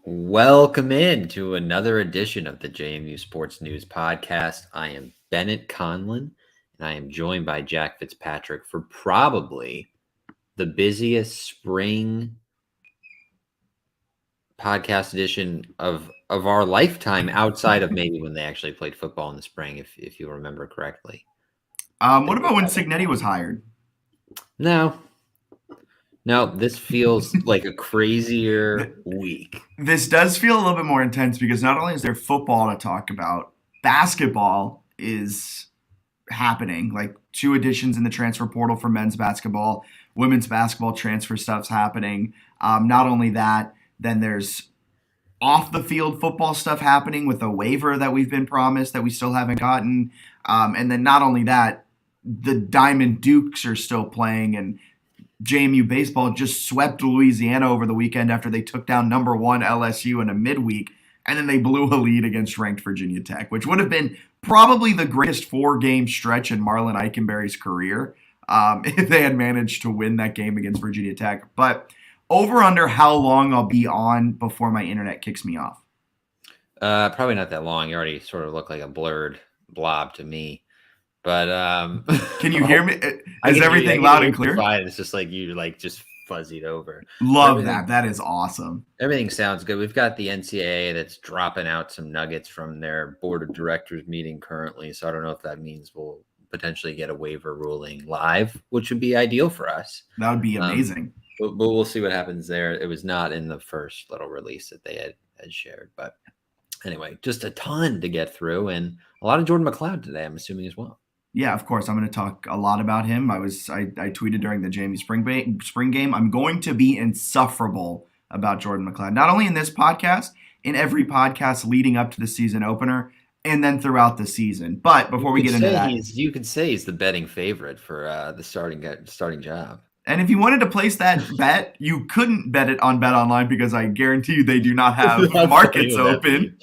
Welcome in to another edition of the JMU Sports News Podcast. I am Bennett Conlon, and I am joined by Jack Fitzpatrick for probably the busiest spring podcast edition of our lifetime, outside of maybe when they actually played football in the spring, if you remember correctly. What about when Cignetti was hired? No, this feels like a crazier week. This does feel a little bit more intense because not only is there football to talk about, basketball is happening. Like 2 additions in the transfer portal for men's basketball, women's basketball transfer stuff's happening. Not only that, then there's off the field football stuff happening with a waiver that we've been promised that we still haven't gotten. And then not only that, the Diamond Dukes are still playing, and JMU baseball just swept Louisiana over the weekend after they took down number 1 LSU in a midweek, and then they blew a lead against ranked Virginia Tech, which would have been probably the greatest 4-game stretch in Marlon Eichenberry's career if they had managed to win that game against Virginia Tech. But over under how long I'll be on before my internet kicks me off? Probably not that long. You already sort of look like a blurred blob to me. But can you hear me? Is everything loud and clear? Fine. It's just like you just fuzzied over. Love that. That is awesome. Everything sounds good. We've got the NCAA that's dropping out some nuggets from their board of directors meeting currently. So I don't know if that means we'll potentially get a waiver ruling live, which would be ideal for us. That would be amazing. But we'll see what happens there. It was not in the first little release that they had shared. But anyway, just a ton to get through, and a lot of Jordan McLeod today, I'm assuming, as well. Yeah, of course. I'm going to talk a lot about him. I tweeted during the JMU spring game. I'm going to be insufferable about Jordan McLeod, not only in this podcast, in every podcast leading up to the season opener, and then throughout the season. But before we get into that, you could say he's the betting favorite for the starting job. And if you wanted to place that bet, you couldn't bet it on Bet Online because I guarantee you they do not have markets open.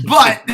But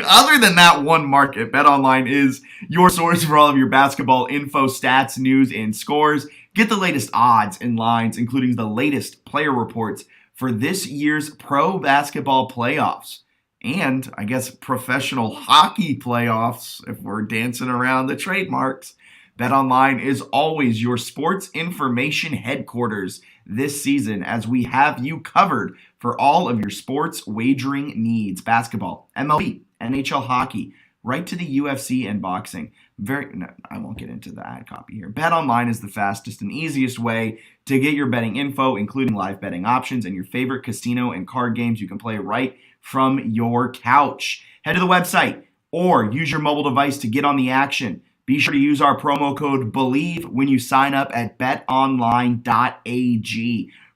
other than that one market, Bet Online is your source for all of your basketball info, stats, news, and scores. Get the latest odds and lines, including the latest player reports for this year's pro basketball playoffs. And, I guess, professional hockey playoffs, if we're dancing around the trademarks. BetOnline is always your sports information headquarters this season, as we have you covered for all of your sports wagering needs. Basketball, MLB, NHL hockey, right to the UFC and boxing. I won't get into the ad copy here. BetOnline is the fastest and easiest way to get your betting info, including live betting options and your favorite casino and card games you can play right from your couch. Head to the website or use your mobile device to get on the action. Be sure to use our promo code BELIEVE when you sign up at betonline.ag.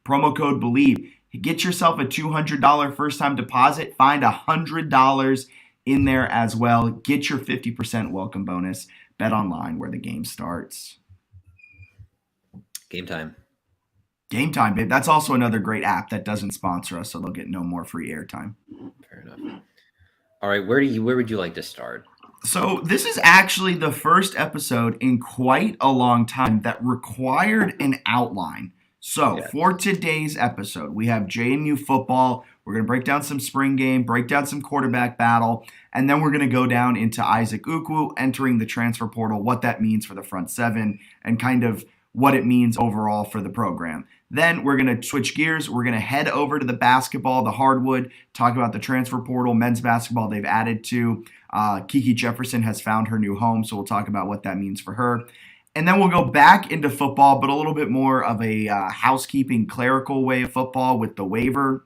Promo code BELIEVE. Get yourself a $200 first-time deposit. Find $100 in there as well. Get your 50% welcome bonus. BetOnline, where the game starts. Game time. Game time, babe. That's also another great app that doesn't sponsor us, so they'll get no more free airtime. Fair enough. All right, where would you like to start? So this is actually the first episode in quite a long time that required an outline. So for today's episode, we have JMU football. We're going to break down some spring game, break down some quarterback battle, and then we're going to go down into Isaac Ukwu entering the transfer portal, what that means for the front seven, and kind of what it means overall for the program. Then we're going to switch gears. We're going to head over to the basketball, the hardwood, talk about the transfer portal, men's basketball they've added to. Kiki Jefferson has found her new home, so we'll talk about what that means for her. And then we'll go back into football, but a little bit more of a housekeeping, clerical way of football with the waiver.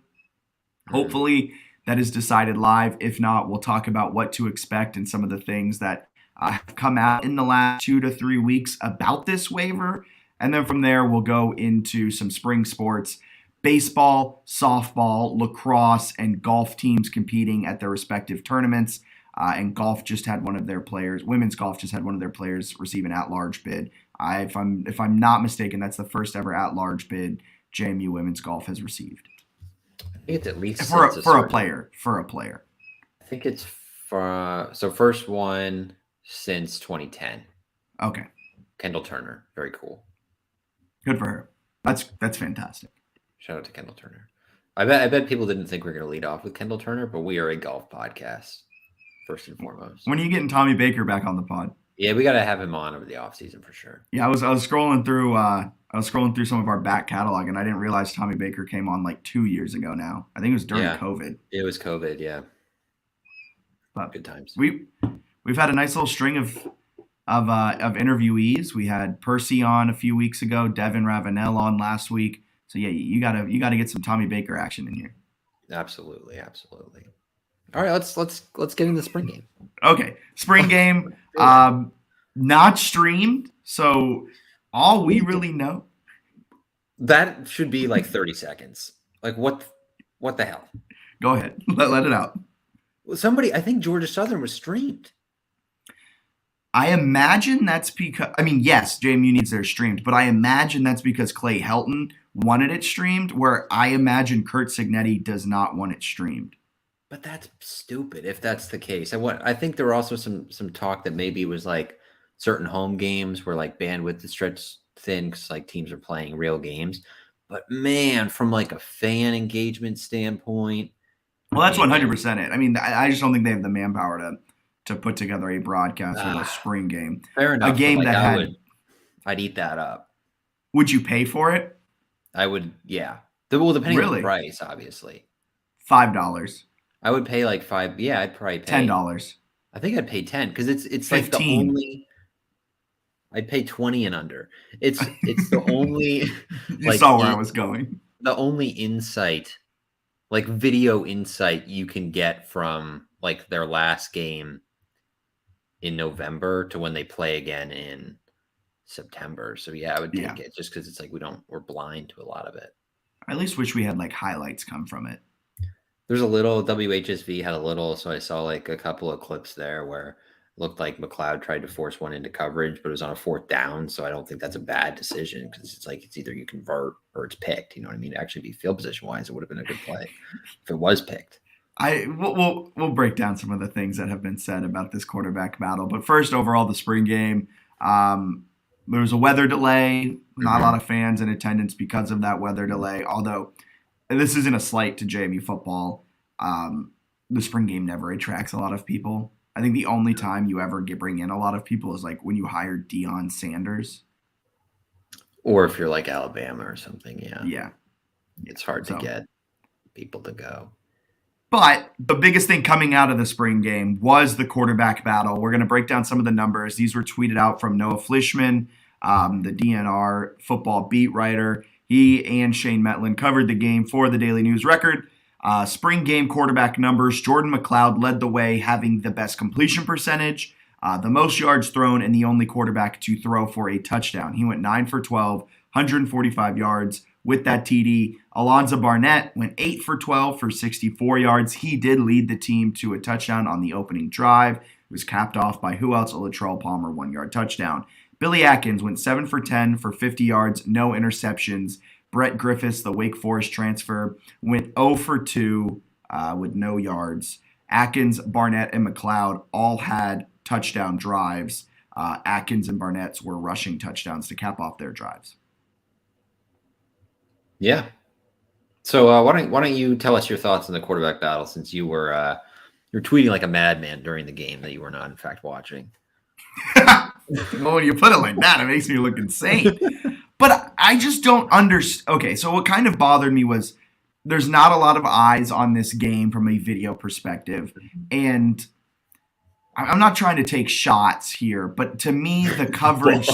Hopefully that is decided live. If not, we'll talk about what to expect and some of the things that have come out in the last 2 to 3 weeks about this waiver. And then from there, we'll go into some spring sports, baseball, softball, lacrosse, and golf teams competing at their respective tournaments. And golf just had one of their players, women's golf just had one of their players receive an at-large bid. If I'm not mistaken, that's the first ever at-large bid JMU women's golf has received. I think it's at least for a player. I think it's first one since 2010. Okay. Kendall Turner, very cool. Good for her. That's fantastic. Shout out to Kendall Turner. I bet people didn't think we were going to lead off with Kendall Turner, but we are a golf podcast first and foremost. When are you getting Tommy Baker back on the pod? Yeah, we got to have him on over the offseason for sure. Yeah, I was scrolling through some of our back catalog, and I didn't realize Tommy Baker came on like 2 years ago now. I think it was during COVID. It was COVID, yeah. But good times. We've had a nice little string of interviewees. We had Percy on a few weeks ago, Devin Ravenel on last week. So yeah, you gotta get some Tommy Baker action in here. Absolutely. All right, let's get into the spring game. Okay, spring game, not streamed. So all we really know, that should be like 30 seconds. Like what the hell? Go ahead, let it out. Somebody, I think Georgia Southern was streamed. I imagine that's because, yes, JMU needs their streamed, but I imagine that's because Clay Helton wanted it streamed, where I imagine Kurt Signetti does not want it streamed. But that's stupid if that's the case. I think there were also some talk that maybe it was like certain home games where like bandwidth is stretched thin because like teams are playing real games. But man, from like a fan engagement standpoint. Well, that's 100% it. I just don't think they have the manpower to put together a broadcast for a spring game. Fair enough. A game I'd eat that up. Would you pay for it? I would, yeah. Well, depending on the price, obviously. $5. I would pay like $5. Yeah, I'd probably pay $10. I think I'd pay 10 because it's 15. Like the only. I'd pay 20 and under. It's the only. You saw where I was going. The only insight, like video insight, you can get from like their last game in November to when they play again in September. So yeah, I would take it just because it's like we're blind to a lot of it. I at least wish we had like highlights come from it. There's a little WHSV had a little, so I saw like a couple of clips there where it looked like McLeod tried to force one into coverage, but it was on a 4th down. So I don't think that's a bad decision because it's like it's either you convert or it's picked. You know what I mean? To actually be field position wise, it would have been a good play if it was picked. We'll break down some of the things that have been said about this quarterback battle. But first, overall, the spring game, there was a weather delay. Not a lot of fans in attendance because of that weather delay. Although this isn't a slight to JMU football. The spring game never attracts a lot of people. I think the only time you ever bring in a lot of people is like when you hire Deion Sanders. Or if you're like Alabama or something, yeah. Yeah. It's hard to get people to go. But the biggest thing coming out of the spring game was the quarterback battle. We're going to break down some of the numbers. These were tweeted out from Noah Flishman, the DNR football beat writer. He and Shane Metlin covered the game for the Daily News Record. Spring game quarterback numbers, Jordan McLeod led the way, having the best completion percentage, the most yards thrown, and the only quarterback to throw for a touchdown. He went 9 for 12, 145 yards with that TD. Alonzo Barnett went 8 for 12 for 64 yards. He did lead the team to a touchdown on the opening drive. It was capped off by who else? Latrell Palmer, 1-yard touchdown. Billy Atkins went 7 for 10 for 50 yards, no interceptions. Brett Griffiths, the Wake Forest transfer, went 0 for 2 with no yards. Atkins, Barnett, and McLeod all had touchdown drives. Atkins and Barnett's were rushing touchdowns to cap off their drives. Yeah. So why don't you tell us your thoughts on the quarterback battle, since you were you're tweeting like a madman during the game that you were not in fact watching. Well, when you put it like that, it makes me look insane. But I just don't understand. Okay, so what kind of bothered me was there's not a lot of eyes on this game from a video perspective. And I'm not trying to take shots here, but to me, the coverage...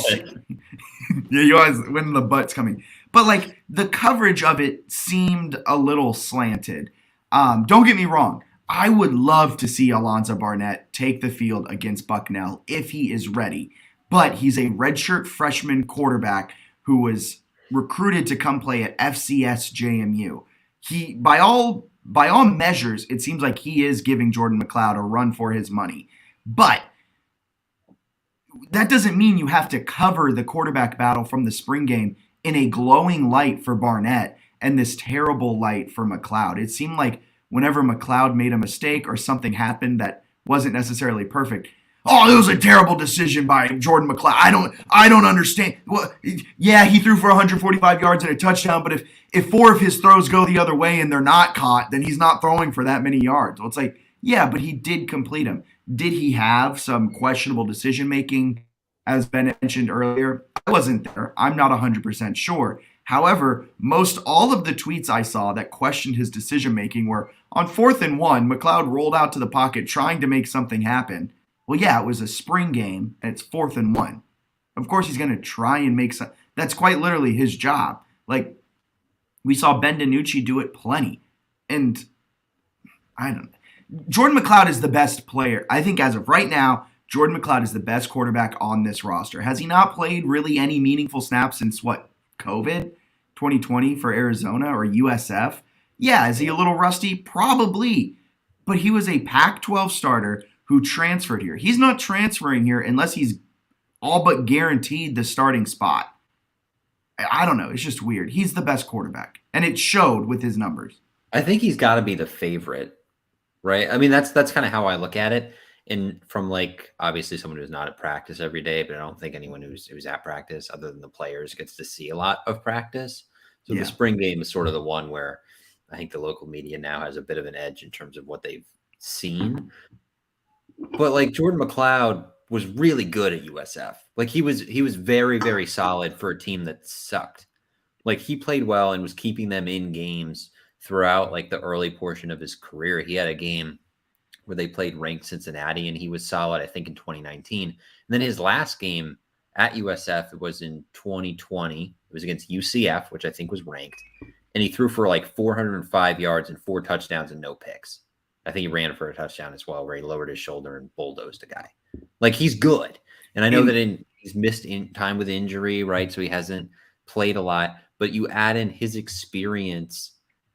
yeah, you always, when the butt's coming. But, like, the coverage of it seemed a little slanted. Don't get me wrong. I would love to see Alonzo Barnett take the field against Bucknell if he is ready. But he's a redshirt freshman quarterback who was recruited to come play at FCS JMU. He, by all measures, it seems like he is giving Jordan McLeod a run for his money. But that doesn't mean you have to cover the quarterback battle from the spring game in a glowing light for Barnett and this terrible light for McLeod. It seemed like whenever McLeod made a mistake or something happened that wasn't necessarily perfect, oh, it was a terrible decision by Jordan McLeod. I don't understand. Well, yeah, he threw for 145 yards and a touchdown, but if 4 of his throws go the other way and they're not caught, then he's not throwing for that many yards. Well, it's like, yeah, but he did complete them. Did he have some questionable decision making, as Ben mentioned earlier? I wasn't there. I'm not 100% sure. However, most all of the tweets I saw that questioned his decision making were on 4th and 1, McLeod rolled out to the pocket trying to make something happen. Well, yeah, it was a spring game and it's 4th and 1. Of course he's going to try and make some. That's quite literally his job. Like, we saw Ben DiNucci do it plenty. And I don't know. Jordan McLeod is the best player. I think as of right now, Jordan McLeod is the best quarterback on this roster. Has he not played really any meaningful snaps since COVID 2020 for Arizona or USF? Yeah, is he a little rusty? Probably. But he was a Pac-12 starter who transferred here. He's not transferring here unless he's all but guaranteed the starting spot. I don't know. It's just weird. He's the best quarterback, and it showed with his numbers. I think he's got to be the favorite, right? I mean, that's kind of how I look at it. And from obviously someone who's not at practice every day, but I don't think anyone who's at practice other than the players gets to see a lot of practice. So The spring game is sort of the one where I think the local media now has a bit of an edge in terms of what they've seen. But Jordan McLeod was really good at USF. He was very, very solid for a team that sucked. He played well and was keeping them in games throughout the early portion of his career. He had a game where they played ranked Cincinnati, and he was solid, I think, in 2019. And then his last game at USF, it was in 2020. It was against UCF, which I think was ranked. And he threw for 405 yards and 4 touchdowns and no picks. I think he ran for a touchdown as well, where he lowered his shoulder and bulldozed a guy. He's good. And I know that he's missed time with injury, right? So he hasn't played a lot. But you add in his experience,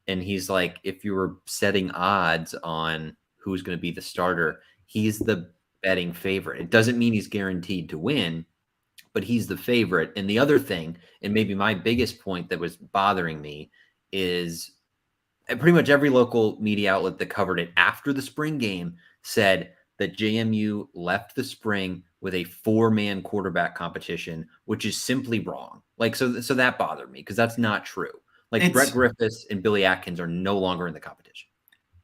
and he's if you were setting odds on who's going to be the starter, he's the betting favorite. It doesn't mean he's guaranteed to win, but he's the favorite. And the other thing, and maybe my biggest point that was bothering me, is pretty much every local media outlet that covered it after the spring game said that JMU left the spring with a 4-man quarterback competition, which is simply wrong. So that bothered me because that's not true. Brett Griffiths and Billy Atkins are no longer in the competition.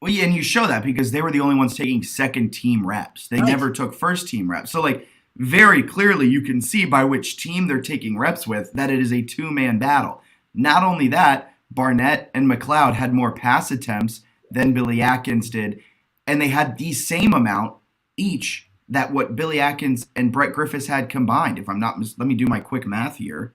Well, yeah, and you show that because they were the only ones taking second-team reps. They never took first-team reps. So, very clearly you can see by which team they're taking reps with that it is a 2-man battle. Not only that, Barnett and McLeod had more pass attempts than Billy Atkins did, and they had the same amount each that what Billy Atkins and Brett Griffiths had combined. If I'm not, let me do my quick math here.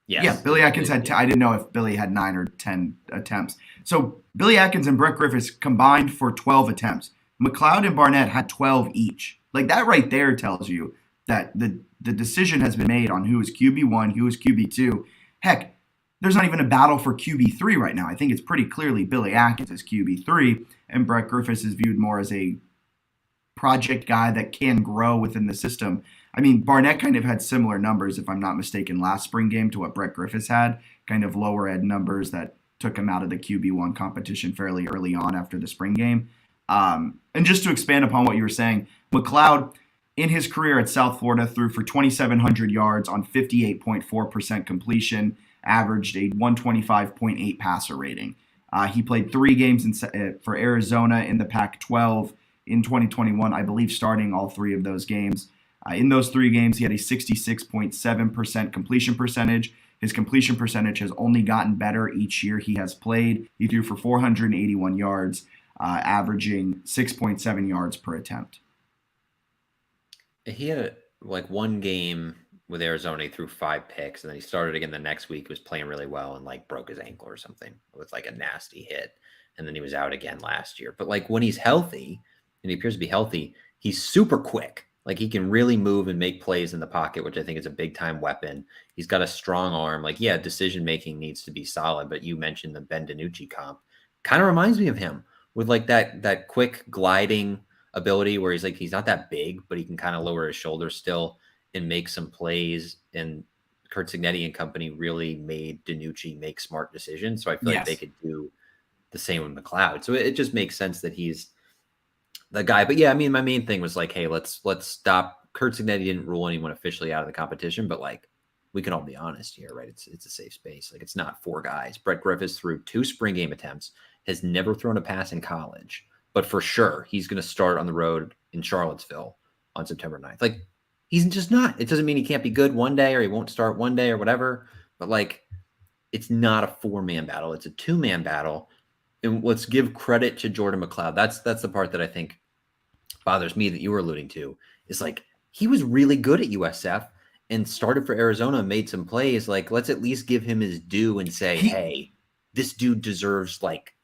Yes. Yeah, Billy Atkins had, I didn't know if Billy had 9 or 10 attempts. So Billy Atkins and Brett Griffiths combined for 12 attempts. McLeod and Barnett had 12 each. That right there tells you that the decision has been made on who is QB1, who is QB2. Heck, there's not even a battle for QB3 right now. I think it's pretty clearly Billy Atkins is QB3, and Brett Griffiths is viewed more as a project guy that can grow within the system. I mean, Barnett kind of had similar numbers, if I'm not mistaken, last spring game to what Brett Griffiths had, kind of lower end numbers that took him out of the QB1 competition fairly early on after the spring game. And just to expand upon what you were saying, McLeod, in his career at South Florida, threw for 2,700 yards on 58.4% completion, averaged a 125.8 passer rating. He played 3 games for Arizona in the Pac-12 in 2021, I believe starting all 3 of those games. In those 3 games, he had a 66.7% completion percentage. His completion percentage has only gotten better each year he has played. He threw for 481 yards, averaging 6.7 yards per attempt. He had one game with Arizona, he threw 5 picks, and then he started again the next week, was playing really well, and broke his ankle or something with a nasty hit. And then he was out again last year. But when he's healthy, and he appears to be healthy, he's super quick. He can really move and make plays in the pocket, which I think is a big time weapon. He's got a strong arm. Decision-making needs to be solid, but you mentioned the Ben DiNucci comp. Kind of reminds me of him with that quick gliding ability where he's not that big, but he can kind of lower his shoulders still and make some plays. And Kurt Cignetti and company really made DiNucci make smart decisions. So I feel like they could do the same with McLeod. So it just makes sense that he's the guy. But yeah, I mean, my main thing was like, hey, let's stop. Kurt Signetti didn't rule anyone officially out of the competition, but like, we can all be honest here, right? It's a safe space. Like, it's not 4 guys. Brett Griffiths threw 2 spring game attempts, has never thrown a pass in college, but for sure he's going to start on the road in Charlottesville on September 9th. Like, he's just not. It doesn't mean he can't be good one day or he won't start one day or whatever, but like, it's not a 4-man battle. It's a 2-man battle. And let's give credit to Jordan McLeod. That's the part that I think bothers me that you were alluding to, is like, he was really good at USF and started for Arizona and made some plays. Like, let's at least give him his due and say, hey, this dude deserves, like,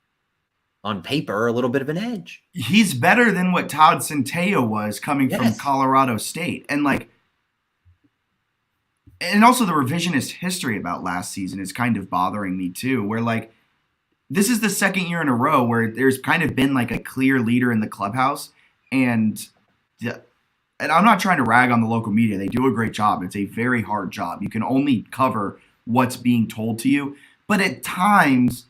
on paper, a little bit of an edge. He's better than what Todd Centeio was coming from Colorado State. And like, and also the revisionist history about last season is kind of bothering me too, where like, this is the second year in a row where there's kind of been like a clear leader in the clubhouse. And I'm not trying to rag on the local media. They do a great job. It's a very hard job. You can only cover what's being told to you. But at times,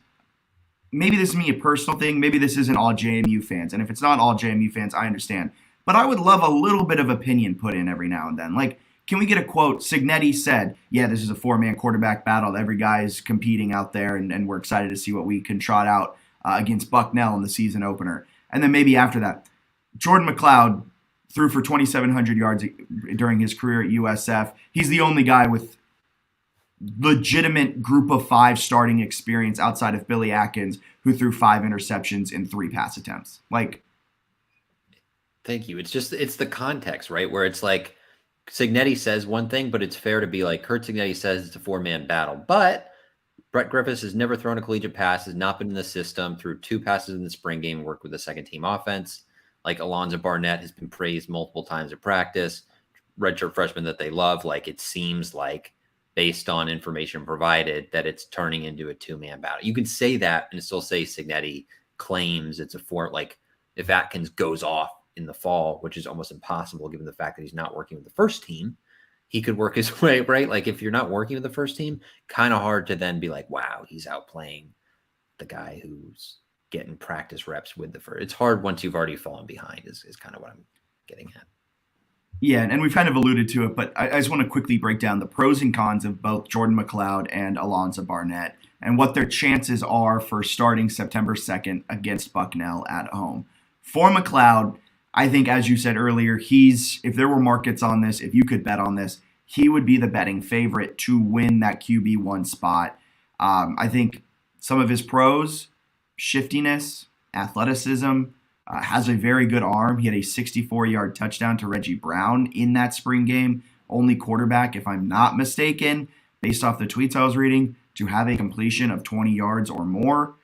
maybe this is me a personal thing. Maybe this isn't all JMU fans. And if it's not all JMU fans, I understand. But I would love a little bit of opinion put in every now and then. Like, can we get a quote? Signetti said, yeah, this is a 4-man quarterback battle. Every guy is competing out there, and we're excited to see what we can trot out against Bucknell in the season opener. And then maybe after that, Jordan McLeod threw for 2,700 yards during his career at USF. He's the only guy with legitimate group of 5 starting experience outside of Billy Atkins who threw 5 interceptions in 3 pass attempts. Like, thank you. It's the context, right? Where it's like, Signetti says one thing, but it's fair to be like, Kurt Signetti says it's a 4-man battle. But Brett Griffiths has never thrown a collegiate pass, has not been in the system, threw 2 passes in the spring game, worked with the second-team offense. Like, Alonzo Barnett has been praised multiple times at practice. Redshirt freshman that they love. Like, it seems like, based on information provided, that it's turning into a 2-man battle. You can say that and still say Signetti claims it's a 4. Like, if Atkins goes off in the fall, which is almost impossible given the fact that he's not working with the first team, he could work his way, right? Like, if you're not working with the first team, kind of hard to then be like, wow, he's outplaying the guy who's getting practice reps with the first. It's hard once you've already fallen behind is kind of what I'm getting at. Yeah, and we've kind of alluded to it, but I just want to quickly break down the pros and cons of both Jordan McLeod and Alonzo Barnett and what their chances are for starting September 2nd against Bucknell at home. For McLeod, I think, as you said earlier, if there were markets on this, if you could bet on this, he would be the betting favorite to win that QB1 spot. I think some of his pros, shiftiness, athleticism, has a very good arm. He had a 64-yard touchdown to Reggie Brown in that spring game. Only quarterback, if I'm not mistaken, based off the tweets I was reading, to have a completion of 20 yards or more.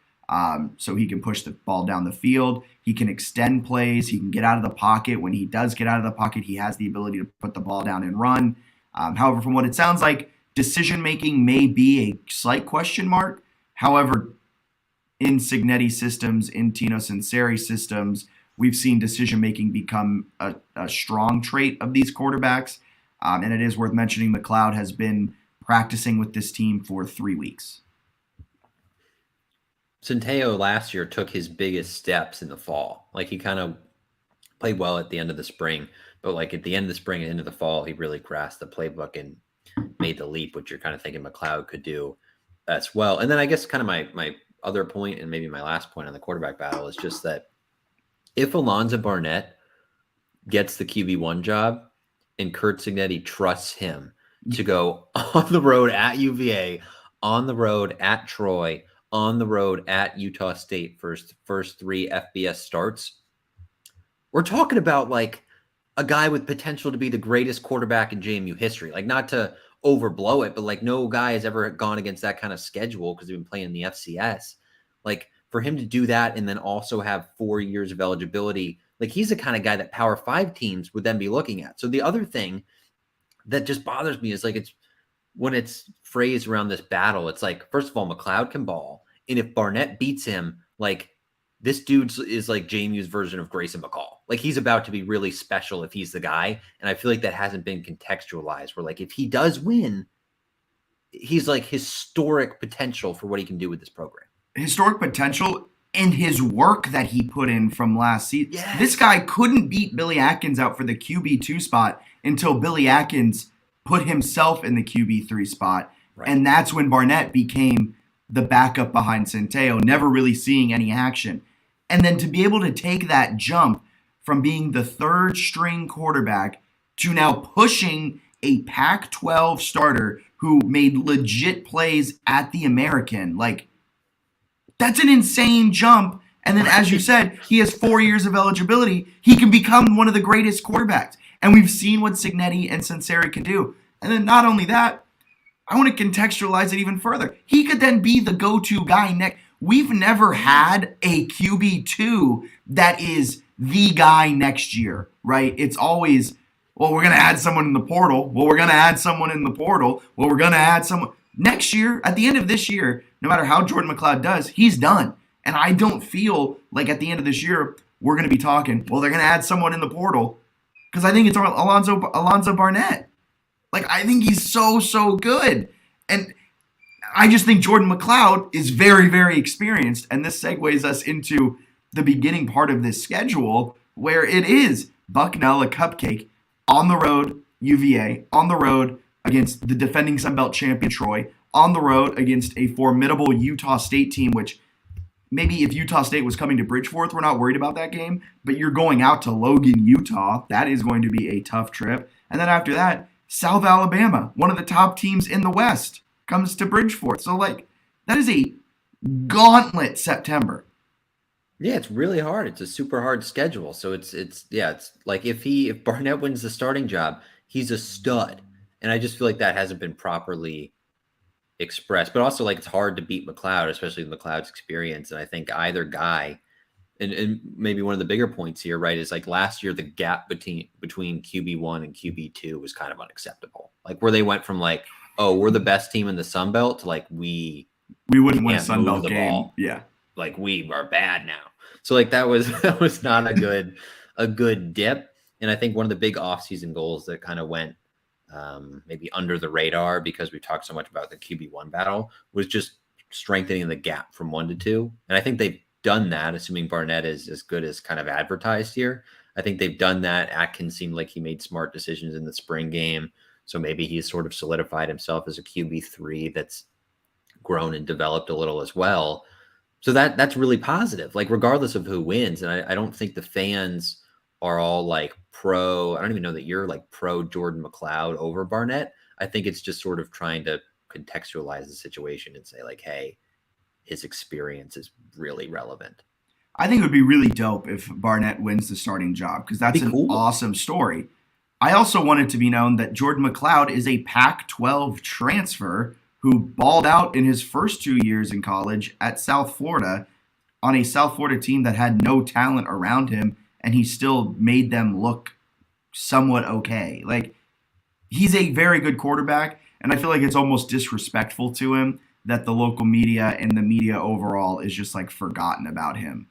So he can push the ball down the field. He can extend plays. He can get out of the pocket. When he does get out of the pocket, he has the ability to put the ball down and run. However, from what it sounds like, decision-making may be a slight question mark. However, in Signetti systems, in Tino Sinceri systems, we've seen decision-making become a strong trait of these quarterbacks. And it is worth mentioning McLeod has been practicing with this team for 3 weeks. Centeio last year took his biggest steps in the fall. Like, he kind of played well at the end of the spring, but like at the end of the spring and into the fall, he really grasped the playbook and made the leap, which you're kind of thinking McLeod could do as well. And then I guess kind of my other point, and maybe my last point on the quarterback battle, is just that if Alonzo Barnett gets the QB1 job and Kurt Signetti trusts him to go on the road at UVA, on the road at Troy, on the road at Utah State first 3 FBS starts, we're talking about like a guy with potential to be the greatest quarterback in JMU history. Like, not to overblow it, but like, no guy has ever gone against that kind of schedule because they've been playing in the FCS. Like, for him to do that and then also have 4 years of eligibility, like, he's the kind of guy that Power 5 teams would then be looking at. So the other thing that just bothers me is like, it's when it's phrased around this battle, it's like, first of all, McLeod can ball. And if Barnett beats him, like, this dude is like JMU's version of Grayson McCall. Like, he's about to be really special if he's the guy. And I feel like that hasn't been contextualized, where like, if he does win, he's like historic potential for what he can do with this program. Historic potential and his work that he put in from last season. Yes. This guy couldn't beat Billy Atkins out for the QB2 spot until Billy Atkins put himself in the QB3 spot. Right. And that's when Barnett became the backup behind Centeio, never really seeing any action. And then to be able to take that jump from being the third string quarterback to now pushing a Pac-12 starter who made legit plays at the American, like, that's an insane jump. And then, as you said, he has 4 years of eligibility. He can become one of the greatest quarterbacks. And we've seen what Cignetti and Sunseri can do. And then not only that, I want to contextualize it even further. He could then be the go-to guy next. We've never had a QB2 that is the guy next year, right? It's always, well, we're going to add someone in the portal. Well, we're going to add someone in the portal. Well, we're going to add someone. Next year, at the end of this year, no matter how Jordan McLeod does, he's done. And I don't feel like at the end of this year, we're going to be talking, well, they're going to add someone in the portal. Because I think it's Alonzo Barnett. Like, I think he's so good. And I just think Jordan McLeod is very, very experienced. And this segues us into the beginning part of this schedule, where it is Bucknell, a cupcake, on the road, UVA, on the road against the defending Sun Belt champion Troy, on the road against a formidable Utah State team, which maybe if Utah State was coming to Bridgeforth, we're not worried about that game, but you're going out to Logan, Utah. That is going to be a tough trip. And then after that, South Alabama, one of the top teams in the West, comes to Bridgeforth. So, like, that is a gauntlet September. Yeah, it's really hard. It's a super hard schedule. So it's like if Barnett wins the starting job, he's a stud. And I just feel like that hasn't been properly expressed. But also, like, it's hard to beat McLeod, especially with McLeod's experience. And I think either guy, and maybe one of the bigger points here, right, is like last year the gap between QB1 and QB2 was kind of unacceptable. Like, where they went from like, oh, we're the best team in the Sun Belt to like we wouldn't win a Sun Belt game. Ball. Yeah. Like, we are bad now. So like that was not a good dip. And I think one of the big offseason goals that kind of went maybe under the radar, because we talked so much about the QB1 battle, was just strengthening the gap from 1 to 2. And I think they've done that, assuming Barnett is as good as kind of advertised here. I think they've done that. Atkins seemed like he made smart decisions in the spring game. So maybe he's sort of solidified himself as a QB3 that's grown and developed a little as well. So that's really positive, like regardless of who wins. And I don't think the fans are all like pro. I don't even know that you're like pro Jordan McLeod over Barnett. I think it's just sort of trying to contextualize the situation and say like, hey, his experience is really relevant. I think it would be really dope if Barnett wins the starting job, because that's an awesome story. I also want it to be known that Jordan McLeod is a Pac-12 transfer who balled out in his first 2 years in college at South Florida on a South Florida team that had no talent around him, and he still made them look somewhat okay. Like, he's a very good quarterback, and I feel like it's almost disrespectful to him that the local media and the media overall is just like forgotten about him.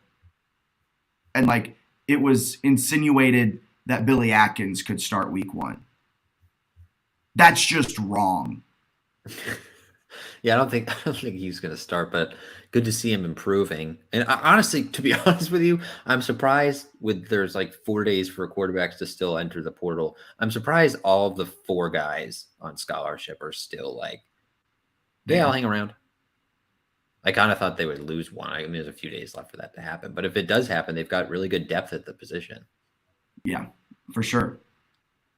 And like, it was insinuated that Billy Atkins could start week 1. That's just wrong. Yeah, I don't think he's going to start, but good to see him improving. And honestly, to be honest with you, I'm surprised there's like 4 days for quarterbacks to still enter the portal. I'm surprised all of the 4 guys on scholarship are still like, I'll hang around. I kind of thought they would lose one. I mean, there's a few days left for that to happen. But if it does happen, they've got really good depth at the position. Yeah, for sure.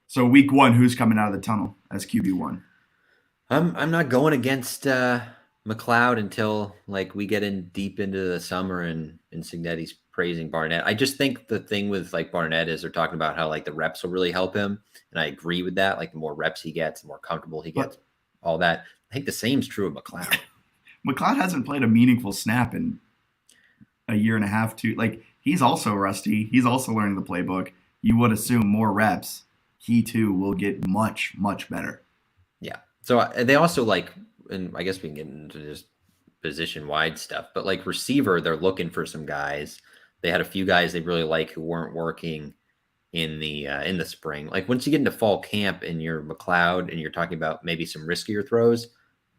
So week 1, who's coming out of the tunnel as QB1? I'm not going against McLeod until like we get in deep into the summer and Cignetti's praising Barnett. I just think the thing with like Barnett is they're talking about how like the reps will really help him. And I agree with that. Like the more reps he gets, the more comfortable he gets, all that. I think the same is true of McLeod. McLeod hasn't played a meaningful snap in a year and a half, too. Like, he's also rusty. He's also learning the playbook. You would assume more reps. He, too, will get much, much better. Yeah. So they also like, and I guess we can get into just position-wide stuff, but like receiver, they're looking for some guys. They had a few guys they really like who weren't working in the spring. Like once you get into fall camp and you're McLeod and you're talking about maybe some riskier throws,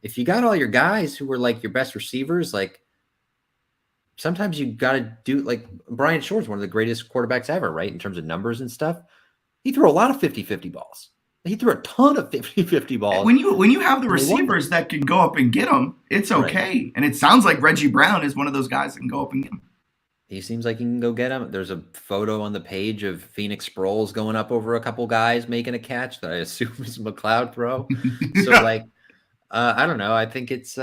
if you got all your guys who were like your best receivers, like sometimes you got to do like Brian Shore's one of the greatest quarterbacks ever, right? In terms of numbers and stuff. He threw a lot of 50-50 balls. He threw a ton of 50-50 balls. When you have the receivers that can go up and get them, it's okay. Right. And it sounds like Reggie Brown is one of those guys that can go up and get them. He seems like he can go get him. There's a photo on the page of Phoenix Sproles going up over a couple guys making a catch that I assume is a McLeod throw. So like, I don't know. I think it's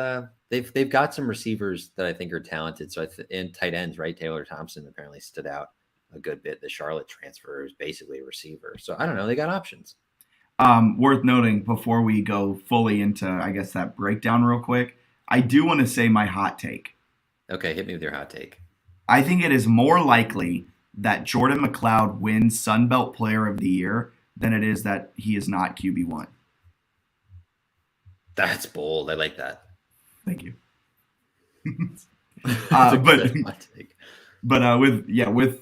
they've got some receivers that I think are talented. So and tight ends, right? Taylor Thompson apparently stood out a good bit. The Charlotte transfer is basically a receiver. So I don't know. They got options. Worth noting before we go fully into, I guess, that breakdown real quick, I do want to say my hot take. Okay, hit me with your hot take. I think it is more likely that Jordan McLeod wins Sun Belt Player of the Year than it is that he is not QB1. That's bold. I like that. Thank you. But with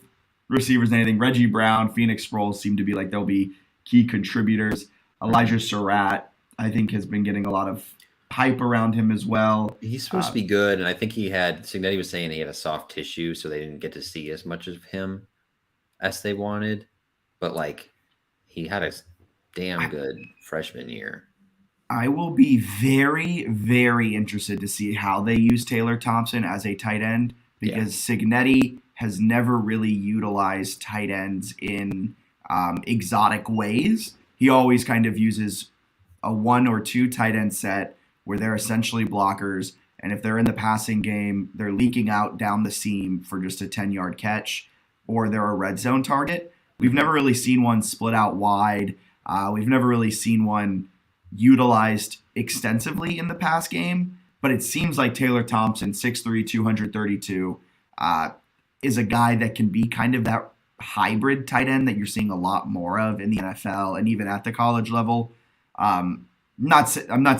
receivers and anything, Reggie Brown, Phoenix Sproles seem to be like they'll be key contributors. Elijah Surratt, I think, has been getting a lot of hype around him as well. He's supposed to be good, and I think Signetti was saying he had a soft tissue, so they didn't get to see as much of him as they wanted. But like, he had a damn good freshman year. I will be very, very interested to see how they use Taylor Thompson as a tight end, because Signetti has never really utilized tight ends in exotic ways. He always kind of uses a 1 or 2 tight end set where they're essentially blockers, and if they're in the passing game, they're leaking out down the seam for just a 10-yard catch, or they're a red zone target. We've never really seen one split out wide. We've never really seen one utilized extensively in the pass game, but it seems like Taylor Thompson, 6'3", 232, is a guy that can be kind of that hybrid tight end that you're seeing a lot more of in the NFL and even at the college level. I'm not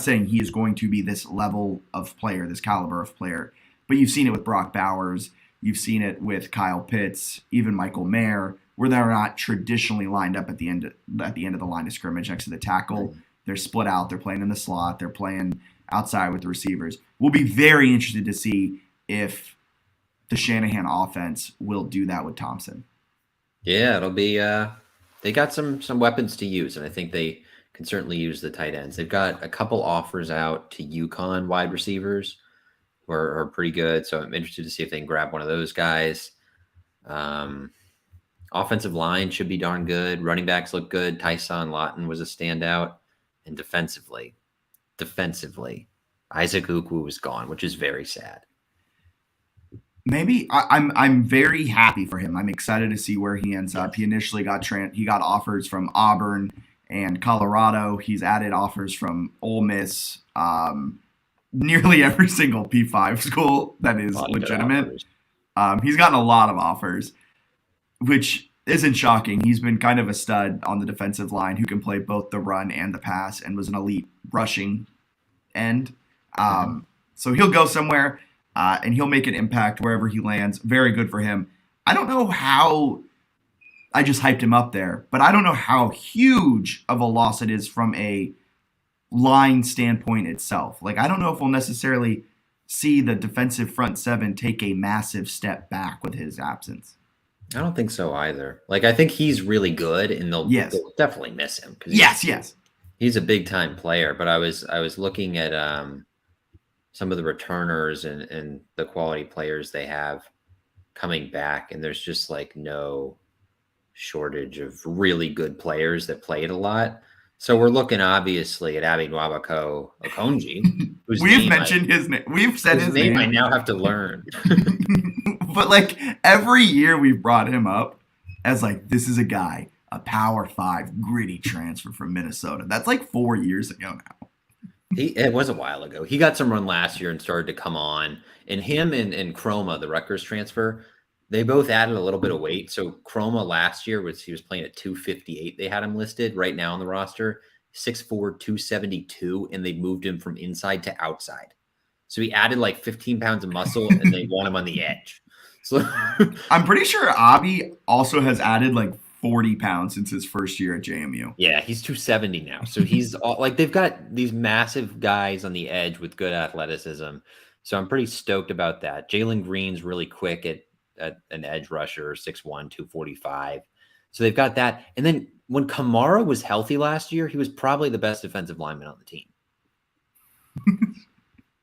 saying he is going to be this level of player, this caliber of player, but you've seen it with Brock Bowers. You've seen it with Kyle Pitts, even Michael Mayer, where they're not traditionally lined up at the end of the line of scrimmage next to the tackle. They're split out. They're playing in the slot. They're playing outside with the receivers. We'll be very interested to see if the Shanahan offense will do that with Thompson. Yeah, it'll be they got some weapons to use, and I think they can certainly use the tight ends. They've got a couple offers out to UConn wide receivers who are pretty good, so I'm interested to see if they can grab one of those guys. Offensive line should be darn good. Running backs look good. Tyson Lawton was a standout. And defensively, Isaac Ukwu was gone, which is very sad. Maybe I'm very happy for him. I'm excited to see where he ends up. He initially got offers from Auburn and Colorado. He's added offers from Ole Miss, nearly every single P5 school that is legitimate. He's gotten a lot of offers, which isn't shocking. He's been kind of a stud on the defensive line who can play both the run and the pass and was an elite rushing end. So he'll go somewhere and he'll make an impact wherever he lands. Very good for him. I don't know how I just hyped him up there, but I don't know how huge of a loss it is from a line standpoint itself. Like, I don't know if we'll necessarily see the defensive front seven take a massive step back with his absence. I don't think so either. Like, I think he's really good, and they'll definitely miss him. Yes. He's a big-time player, but I was looking at some of the returners and the quality players they have coming back, and there's just, like, no shortage of really good players that played a lot. So we're looking, obviously, at Abi Nwabako Okonji. We've mentioned his name. We've said his name. I now have to learn. But, like, every year we've brought him up as, like, this is a guy, a Power 5 gritty transfer from Minnesota. That's, like, 4 years ago now. It was a while ago. He got some run last year and started to come on. And him and Chroma, the Rutgers transfer, they both added a little bit of weight. So Chroma last year he was playing at 258. They had him listed right now on the roster, 6'4", 272, and they moved him from inside to outside. So he added like 15 pounds of muscle, and they want him on the edge. So I'm pretty sure Abi also has added like 40 pounds since his first year at JMU. Yeah, he's 270 now. So he's like they've got these massive guys on the edge with good athleticism. So I'm pretty stoked about that. Jalen Green's really quick at an edge rusher, 6'1", 245. So they've got that. And then when Kamara was healthy last year, he was probably the best defensive lineman on the team.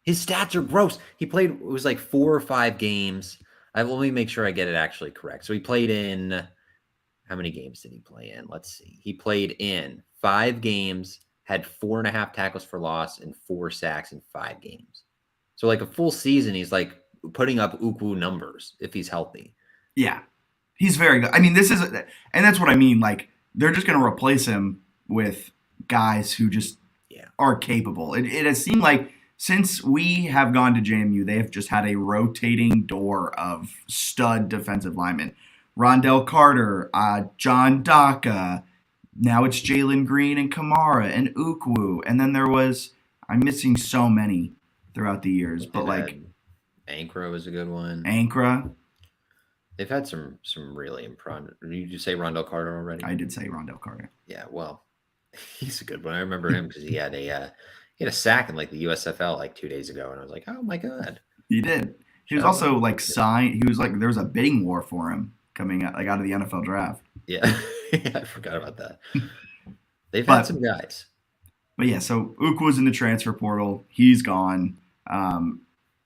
His stats are gross. He played, it was like 4 or 5 games. Let me make sure I get it actually correct. So he played in, how many games did he play in? Let's see. He played in 5 games, had 4.5 tackles for loss and 4 sacks in 5 games. So like a full season, he's like putting up Ukwu numbers if he's healthy. Yeah, he's very good. I mean, and that's what I mean. Like, they're just going to replace him with guys who just are capable. It has seemed like since we have gone to JMU, they have just had a rotating door of stud defensive linemen. Rondell Carter, John Daka, now it's Jalen Green and Kamara and Ukwu. And then I'm missing so many throughout the years, but like Ankara was a good one. Ankara. They've had some really impressive. Did you say Rondell Carter already? I did say Rondell Carter. Yeah, well, he's a good one. I remember him because he had a sack in like the USFL like 2 days ago, and I was like, oh my god, he did. He was also like signed. He was like there was a bidding war for him coming out of the NFL draft. Yeah, I forgot about that. They've had some guys. But yeah, so Ukwu's in the transfer portal. He's gone.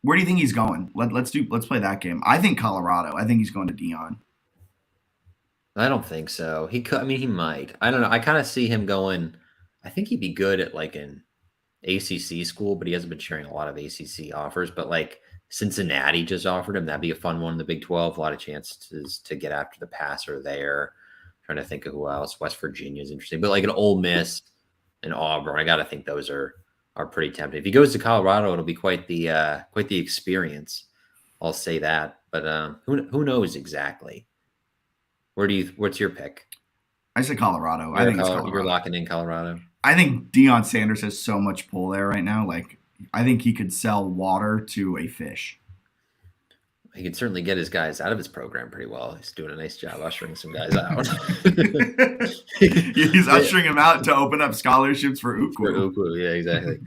Where do you think he's going? Let's play that game. I think Colorado. I think he's going to Dion. I don't think so. He could. I mean, he might. I don't know. I kind of see him going. I think he'd be good at like an ACC school, but he hasn't been sharing a lot of ACC offers. But like Cincinnati just offered him. That'd be a fun one in the Big 12. A lot of chances to get after the passer there. Trying to think of who else. West Virginia is interesting, but like an Ole Miss and Auburn, I got to think those are pretty tempting. If he goes to Colorado, it'll be quite the experience. I'll say that. But who knows exactly? What's your pick? I said Colorado. I think it's Colorado. You're locking in Colorado. I think Deion Sanders has so much pull there right now. Like, I think he could sell water to a fish. He can certainly get his guys out of his program pretty well. He's doing a nice job ushering some guys out. He's ushering them out to open up scholarships for Ukwu. Yeah, exactly.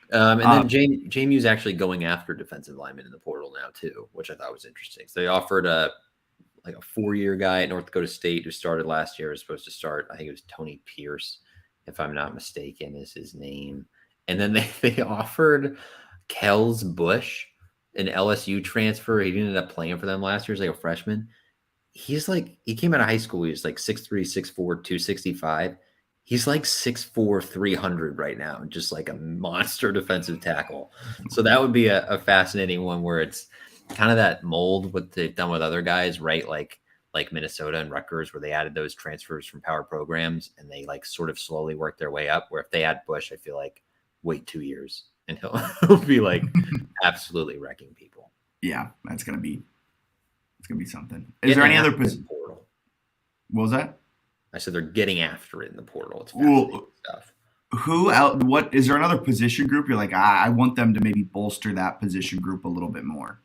And then JMU's actually going after defensive linemen in the portal now too, which I thought was interesting. So they offered a 4-year guy at North Dakota State who started last year. Was supposed to start. I think it was Tony Pierce, if I'm not mistaken, is his name. And then they offered Kels Bush, an LSU transfer. He ended up playing for them last year as like a freshman. He came out of high school. He was like 6'3", 6'4", 265. He's like 6'4", 300 right now, just like a monster defensive tackle. So that would be a fascinating one where it's kind of that mold what they've done with other guys, right? Like Minnesota and Rutgers, where they added those transfers from power programs and they like sort of slowly work their way up. Where if they add Bush, I feel like wait 2 years and he'll be like absolutely wrecking people. Yeah, it's gonna be something. Is there any other position? What was that? I said they're getting after it in the portal. It's stuff. Who out? What is there another position group you're like? I want them to maybe bolster that position group a little bit more.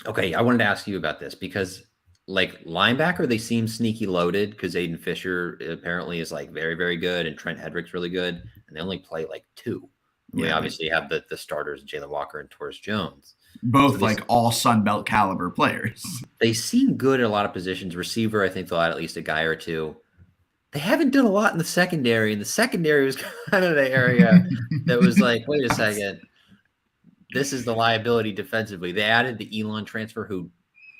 Okay, I wanted to ask you about this because like linebacker, they seem sneaky loaded because Aiden Fisher apparently is like very, very good and Trent Hedrick's really good, and they only play like 2. We obviously have the starters, Jalen Walker and Torres Jones. Both so all Sun Belt caliber players. They seem good at a lot of positions. Receiver, I think they'll add at least a guy or 2. They haven't done a lot in the secondary, and the secondary was kind of the area that was like, wait a second, this is the liability defensively. They added the Elon transfer who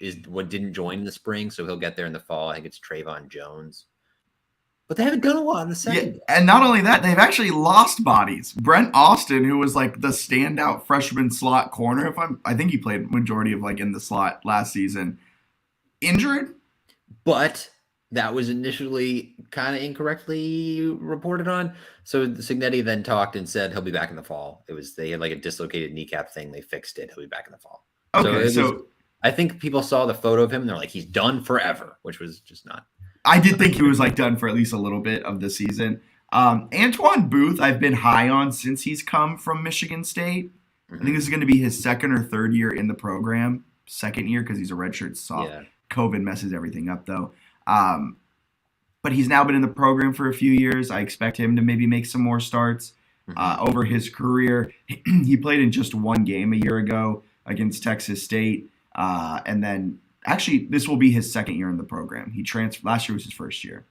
is what didn't join in the spring, so he'll get there in the fall. I think it's Trayvon Jones. But they haven't done a lot in the second. Yeah, and not only that, they've actually lost bodies. Brent Austin, who was like the standout freshman slot corner, I think he played majority of like in the slot last season, injured. But that was initially kind of incorrectly reported on. So Signetti then talked and said he'll be back in the fall. They had like a dislocated kneecap thing. They fixed it. He'll be back in the fall. Okay, so I think people saw the photo of him and they're like, he's done forever, which was just not. I did think he was like done for at least a little bit of the season. Antoine Booth, I've been high on since he's come from Michigan State. Mm-hmm. I think this is going to be his second or third year in the program. Second year because he's a redshirt sophomore. Yeah. COVID messes everything up though. but he's now been in the program for a few years. I expect him to maybe make some more starts over his career. He played in just one game a year ago against Texas State. And then actually this will be his second year in the program. He transferred. Last year was his first year.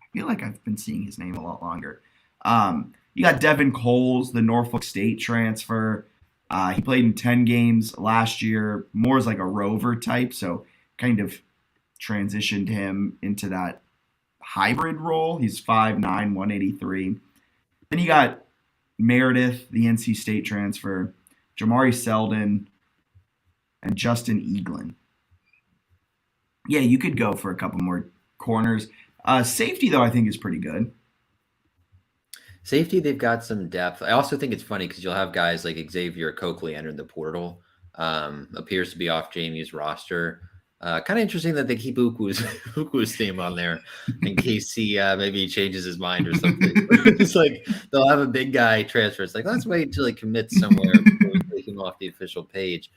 I feel like I've been seeing his name a lot longer. You got Devin Coles, the Norfolk State transfer. He played in 10 games last year, more as like a rover type, so kind of transitioned him into that hybrid role. He's 5'9", 183. Then you got Meredith, the NC State transfer, Jamari Selden, and Justin Eaglin. Yeah, you could go for a couple more corners. Safety, though, I think is pretty good. Safety, they've got some depth. I also think it's funny because you'll have guys like Xavier Coakley enter the portal. Appears to be off JMU's roster. Kind of interesting that they keep Uku's name on there in case he maybe changes his mind or something. It's like they'll have a big guy transfer. It's like, let's wait until he commits somewhere before we take him off the official page.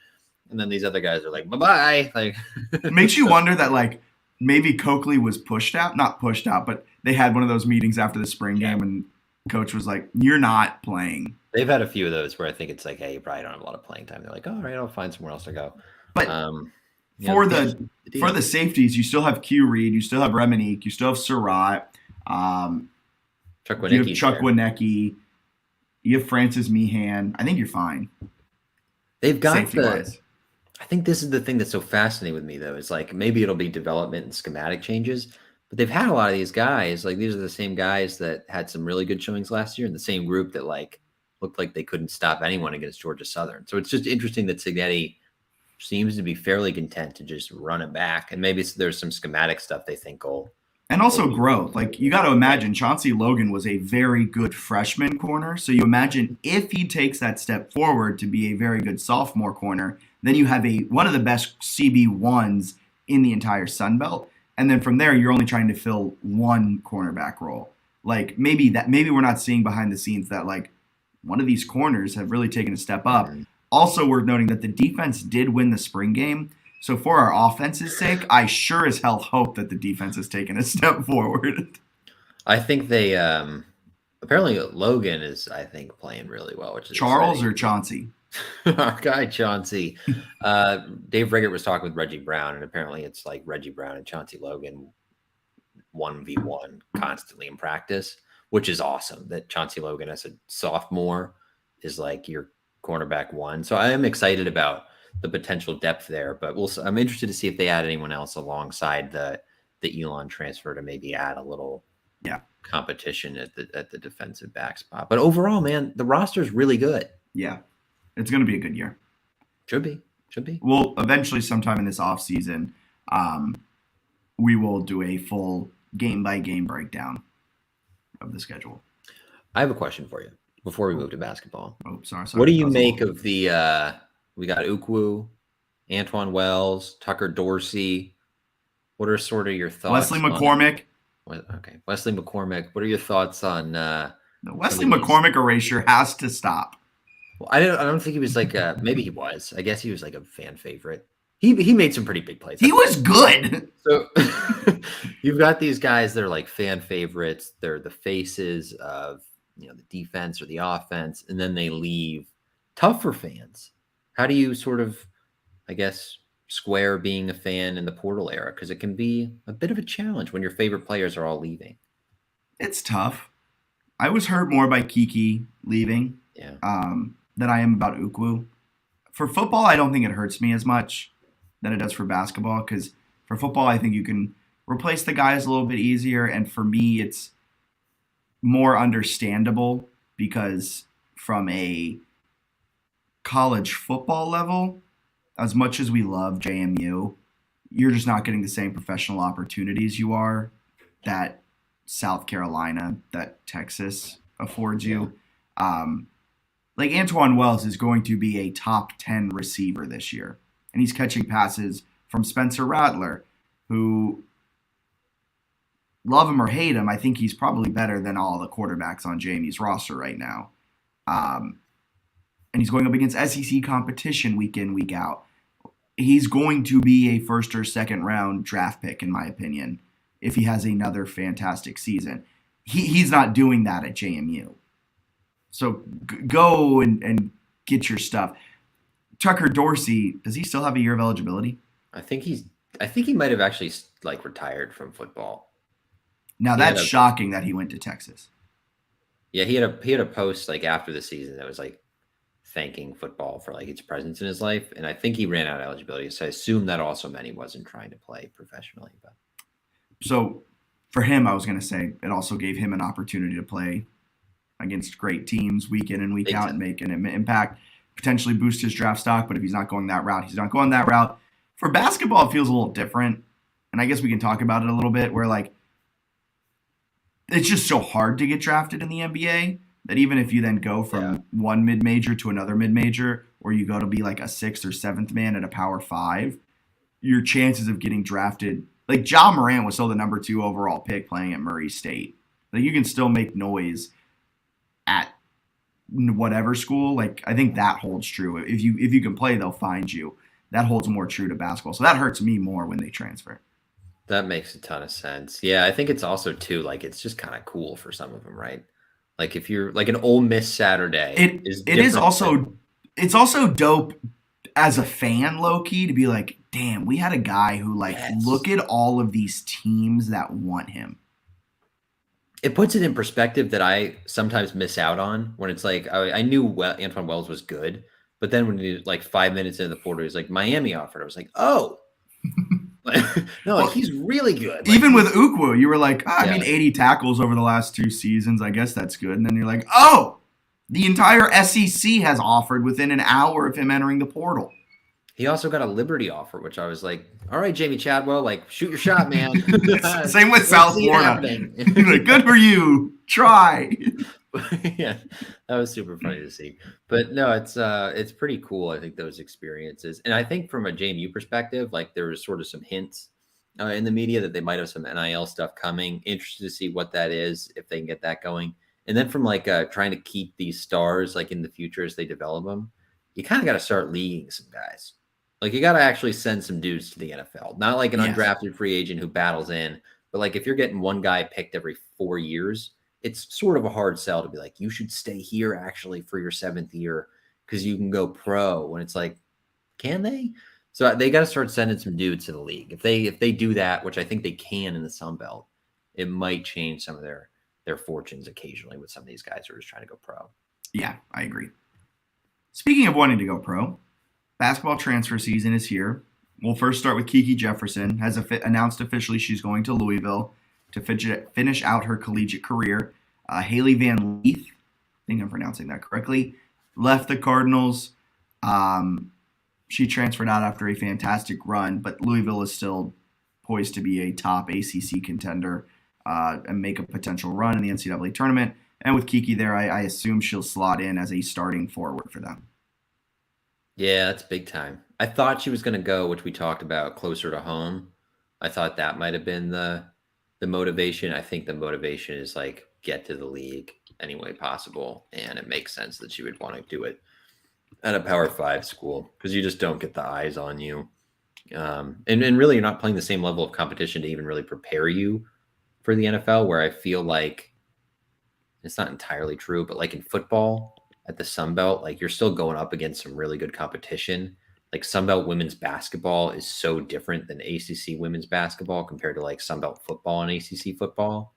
And then these other guys are like, bye-bye. Like, it makes you wonder that like maybe Coakley was not pushed out, but they had one of those meetings after the spring game and coach was like, you're not playing. They've had a few of those where I think it's like, hey, you probably don't have a lot of playing time. They're like, all right, I'll find somewhere else to go. But for the safeties, you still have Q Reed, you still have Reminique, you still have Surratt, Chuck Winnecki, you have Francis Meehan. I think you're fine. They've got I think this is the thing that's so fascinating with me, though. It's like maybe it'll be development and schematic changes, but they've had a lot of these guys. Like these are the same guys that had some really good showings last year in the same group that like looked like they couldn't stop anyone against Georgia Southern. So it's just interesting that Signetti seems to be fairly content to just run it back. And maybe there's some schematic stuff they think will. And also growth. Like you got to imagine Chauncey Logan was a very good freshman corner. So you imagine if he takes that step forward to be a very good sophomore corner, then you have one of the best CB1s in the entire Sun Belt. And then from there, you're only trying to fill one cornerback role. Like maybe we're not seeing behind the scenes that like one of these corners have really taken a step up. Mm-hmm. Also worth noting that the defense did win the spring game. So for our offense's sake, I sure as hell hope that the defense has taken a step forward. I think they apparently Logan is, I think, playing really well. Which is Charles exciting. Or Chauncey? Our guy Chauncey. Dave Riggert was talking with Reggie Brown, and apparently it's like Reggie Brown and Chauncey Logan 1v1 constantly in practice, which is awesome. That Chauncey Logan as a sophomore is like your cornerback one. So I am excited about the potential depth there, but I'm interested to see if they add anyone else alongside the Elon transfer to maybe add a little competition at the defensive back spot. But overall, man, the roster is really good. Yeah, it's going to be a good year. Should be. Well, eventually sometime in this offseason, we will do a full game-by-game breakdown of the schedule. I have a question for you before we move to basketball. Oh, sorry. What do you make of the we got Ukwu, Antoine Wells, Tucker Dorsey. What are sort of your thoughts? Wesley McCormick. Okay, Wesley McCormick. What are your thoughts on the Wesley McCormick erasure has to stop. Well, I don't think he was like maybe he was. I guess he was like a fan favorite. He made some pretty big plays. He was good. So you've got these guys that are like fan favorites. They're the faces of the defense or the offense, and then they leave. Tough for fans. How do you sort of, I guess, square being a fan in the portal era? Because it can be a bit of a challenge when your favorite players are all leaving. It's tough. I was hurt more by Kiki leaving than I am about Ukwu. For football, I don't think it hurts me as much than it does for basketball, because for football, I think you can replace the guys a little bit easier. And for me, it's more understandable because from a college football level, as much as we love JMU, you're just not getting the same professional opportunities you are that South Carolina, that Texas affords you. Like Antoine Wells is going to be a top 10 receiver this year, and he's catching passes from Spencer Rattler, who, love him or hate him, I think he's probably better than all the quarterbacks on JMU's roster right now. And he's going up against SEC competition week in, week out. He's going to be a first or second round draft pick, in my opinion. if he has another fantastic season. He's not doing that at JMU. So go and get your stuff. Tucker Dorsey, does he still have a year of eligibility? I think he might have actually like retired from football. Now that's shocking that he went to Texas. Yeah, he had a post like after the season that was like thanking football for like its presence in his life, and I think he ran out of eligibility. So I assume that also meant he wasn't trying to play professionally. But so for him, I was going to say it also gave him an opportunity to play against great teams week in and week out and make an impact, potentially boost his draft stock. But if he's not going that route, he's not going that route. For basketball, it feels a little different, and I guess we can talk about it a little bit. Where like it's just so hard to get drafted in the NBA that even if you then go from one mid-major to another mid-major, or you go to be like a 6th or 7th man at a Power 5, your chances of getting drafted, like Ja Morant was still the number 2 overall pick playing at Murray State. Like you can still make noise at whatever school. Like I think that holds true. If you can play, they'll find you. That holds more true to basketball. So that hurts me more when they transfer. That makes a ton of sense. Yeah, I think it's also too like it's just kind of cool for some of them, right? Like if you're like an Ole Miss Saturday, it's also dope as a fan, low key, to be like, damn, we had a guy who like look at all of these teams that want him. It puts it in perspective that I sometimes miss out on when it's like I knew Antoine Wells was good, but then when he like 5 minutes into the portal, he's like Miami offered. I was like, oh. No, like, he's really good. Like, even with Ukwu, you were like, 80 tackles over the last 2 seasons. I guess that's good. And then you're like, oh, the entire SEC has offered within an hour of him entering the portal. He also got a Liberty offer, which I was like, all right, Jamie Chadwell, like, shoot your shot, man. Same with South Florida. Like, good for you. Try. Yeah, that was super funny to see. But no, it's pretty cool, I think, those experiences. And I think from a JMU perspective, like there was sort of some hints in the media that they might have some NIL stuff coming. Interested to see what that is, if they can get that going. And then from like trying to keep these stars like in the future as they develop them, you kind of got to start leaguing some guys. Like you got to actually send some dudes to the NFL, not like an undrafted free agent who battles in, but like if you're getting one guy picked every 4 years, it's sort of a hard sell to be like, you should stay here actually for your 7th year because you can go pro. When it's like, can they? So they got to start sending some dudes to the league. If they do that, which I think they can in the Sun Belt, it might change some of their fortunes occasionally with some of these guys who are just trying to go pro. Yeah, I agree. Speaking of wanting to go pro, basketball transfer season is here. We'll first start with Kiki Jefferson, has announced officially she's going to Louisville to finish out her collegiate career. Haley Van Leith, I think I'm pronouncing that correctly, left the Cardinals. She transferred out after a fantastic run, but Louisville is still poised to be a top ACC contender and make a potential run in the NCAA tournament. And with Kiki there, I assume she'll slot in as a starting forward for them. Yeah, that's big time. I thought she was going to go, which we talked about, closer to home. I thought that might have been the motivation. I think the motivation is like get to the league any way possible, and it makes sense that she would want to do it at a Power 5 school because you just don't get the eyes on you, and really you're not playing the same level of competition to even really prepare you for the NFL. Where I feel like it's not entirely true, but like in football at the Sun Belt, like you're still going up against some really good competition. Like Sun Belt women's basketball is so different than ACC women's basketball compared to like Sun Belt football and ACC football,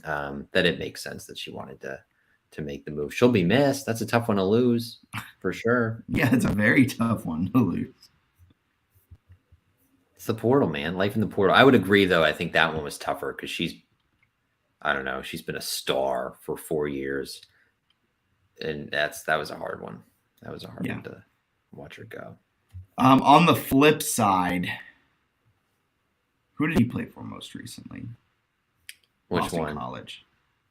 that it makes sense that she wanted to make the move. She'll be missed. That's a tough one to lose for sure. Yeah, it's a very tough one to lose. It's the portal, man. Life in the portal. I would agree, though. I think that one was tougher because she's been a star for 4 years. And that was a hard one. That was a hard one to watch her go. On the flip side, who did he play for most recently? Which Boston one? College.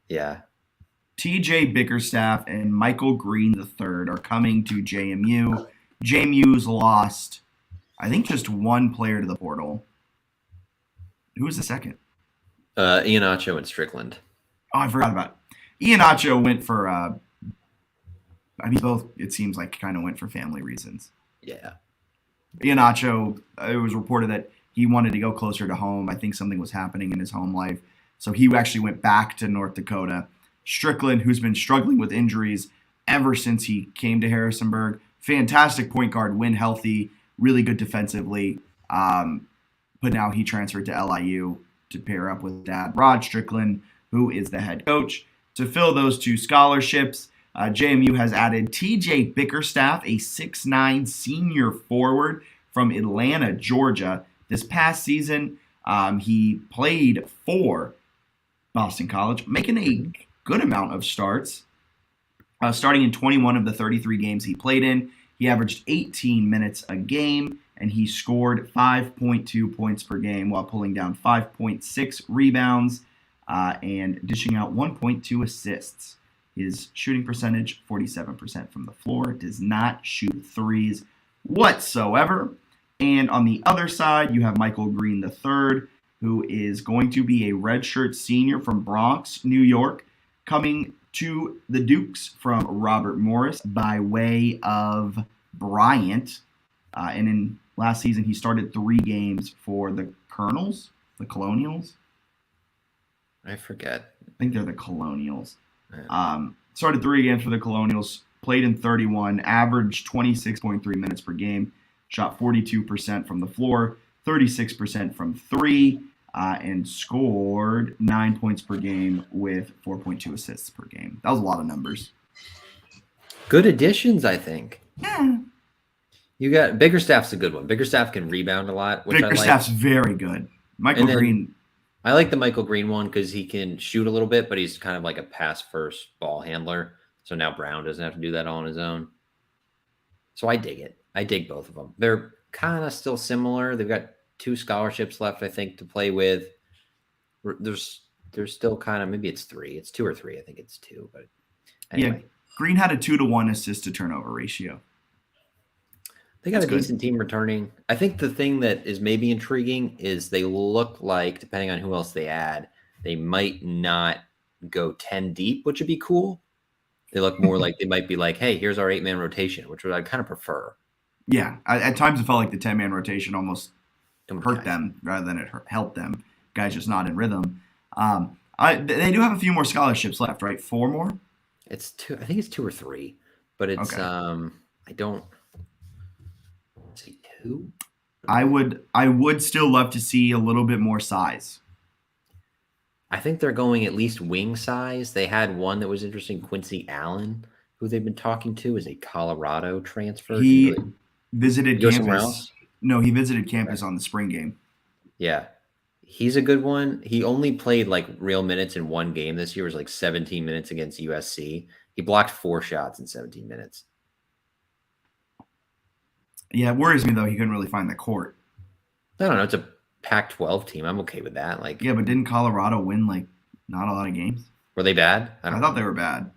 Yeah. TJ Bickerstaff and Michael Green III are coming to JMU. JMU's lost, I think, just one player to the portal. Who was the second? Iheanacho and Strickland. Oh, I forgot about it. Iheanacho went for both, it seems like, kind of went for family reasons. Yeah. Iheanacho, it was reported that he wanted to go closer to home. I think something was happening in his home life. So he actually went back to North Dakota. Strickland, who's been struggling with injuries ever since he came to Harrisonburg. Fantastic point guard, when healthy, really good defensively. But now he transferred to LIU to pair up with dad, Rod Strickland, who is the head coach. To fill those 2 scholarships, JMU has added TJ Bickerstaff, a 6'9 senior forward from Atlanta, Georgia. This past season, he played for Boston College, making a good amount of starts. Starting in 21 of the 33 games he played in, he averaged 18 minutes a game, and he scored 5.2 points per game while pulling down 5.6 rebounds and dishing out 1.2 assists. His shooting percentage, 47% from the floor, does not shoot threes whatsoever. And on the other side, you have Michael Green III, who is going to be a redshirt senior from Bronx, New York, coming to the Dukes from Robert Morris by way of Bryant. And in last season, he started 3 games for the Colonials. I forget. I think they're the Colonials. Started 3 games for the Colonials, played in 31, averaged 26.3 minutes per game, shot 42% from the floor, 36% from 3, and scored 9 points per game with 4.2 assists per game. That was a lot of numbers. Good additions, I think. Yeah. You got Bickerstaff's a good one. Bickerstaff can rebound a lot, which Bickerstaff's I like. very good. Michael Green. I like the Michael Green one because he can shoot a little bit, but he's kind of like a pass-first ball handler. So now Brown doesn't have to do that all on his own. So I dig it. I dig both of them. They're kind of still similar. They've got 2 scholarships left, I think, to play with. There's still kind of, maybe it's 3. It's 2 or 3. I think it's 2. But anyway. Yeah, Green had a 2-to-1 assist to turnover ratio. They got a decent team returning. I think the thing that is maybe intriguing is they look like, depending on who else they add, they might not go 10 deep, which would be cool. They look more like they might be like, hey, here's our 8-man rotation, which I kind of prefer. Yeah, at times it felt like the 10-man rotation almost hurt them rather than it helped them. Guys just not in rhythm. They do have a few more scholarships left, right? 4 more? It's 2. I think it's 2 or 3, but it's okay. I don't. Is it 2? I would still love to see a little bit more size. I think they're going at least wing size. They had one that was interesting, Quincy Allen, who they've been talking to, is a Colorado transfer. He visited campus. No, he visited campus on the spring game. Yeah. He's a good one. He only played like real minutes in 1 game this year. It was like 17 minutes against USC. He blocked 4 shots in 17 minutes. Yeah, it worries me, though. He couldn't really find the court. I don't know. It's a Pac-12 team. I'm okay with that. Yeah, but didn't Colorado win, not a lot of games? Were they bad? I thought they were bad.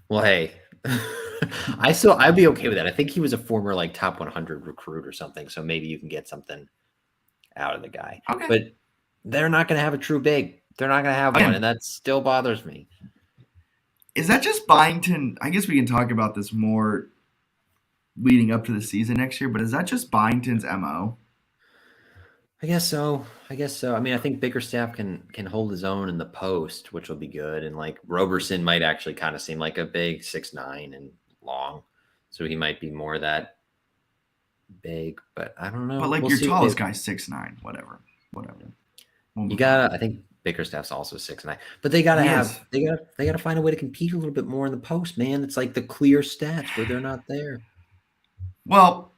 Well, hey, I'd be okay with that. I think he was a former, top 100 recruit or something, so maybe you can get something out of the guy. Okay. But they're not going to have a true big. They're not going to have one, and that still bothers me. Is that just Byington? I guess we can talk about this more leading up to the season next year, but is that just Byington's MO? I guess so. I mean, I think Bickerstaff can hold his own in the post, which will be good. And Roberson might actually kind of seem like a big 6'9" and long. So he might be more that big, but I don't know. But your tallest guy's 6'9", whatever. I think Bickerstaff's also 6'9", but they gotta find a way to compete a little bit more in the post, man. It's like the clear stats where they're not there. Well,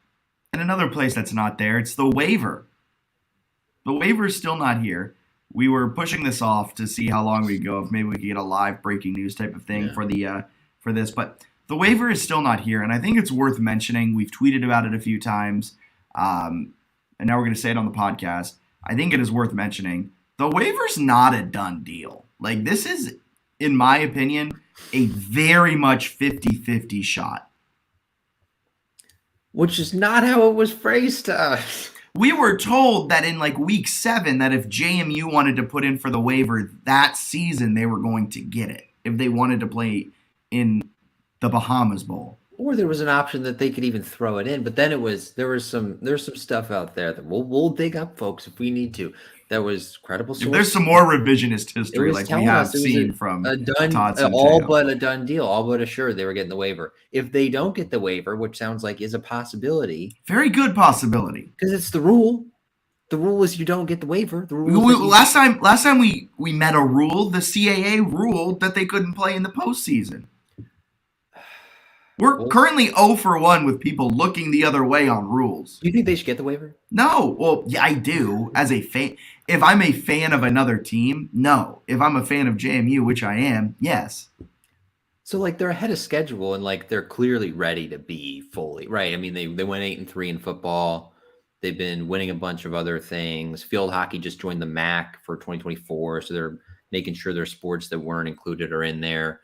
in another place that's not there, it's the waiver. The waiver is still not here. We were pushing this off to see how long we'd go, if maybe we could get a live breaking news type of thing for this. But the waiver is still not here, and I think it's worth mentioning. We've tweeted about it a few times, and now we're going to say it on the podcast. I think it is worth mentioning. The waiver's not a done deal. This is, in my opinion, a very much 50-50 shot. Which is not how it was phrased to us. We were told that in week 7 that if JMU wanted to put in for the waiver that season, they were going to get it if they wanted to play in the Bahamas Bowl. Or there was an option that they could even throw it in, but then there's some stuff out there that we'll dig up, folks, if we need to. That was credible source. If there's some more revisionist It history, was like we telling have us it was seen from a done, Todd all Centeno. but a done deal, all but assured they were getting the waiver. If they don't get the waiver, which sounds like is a possibility, very good possibility, because it's the rule. The rule is you don't get the waiver. The rule last time we met a rule, the CAA ruled that they couldn't play in the postseason. We're currently 0 for 1 with people looking the other way on rules. Do you think they should get the waiver? No. Well, yeah, I do. As a fan, if I'm a fan of another team, no. If I'm a fan of JMU, which I am, yes. So, like, they're ahead of schedule and, like, they're clearly ready to be fully, right? I mean, they went 8-3 in football. They've been winning a bunch of other things. Field hockey just joined the MAC for 2024, so they're making sure their sports that weren't included are in there.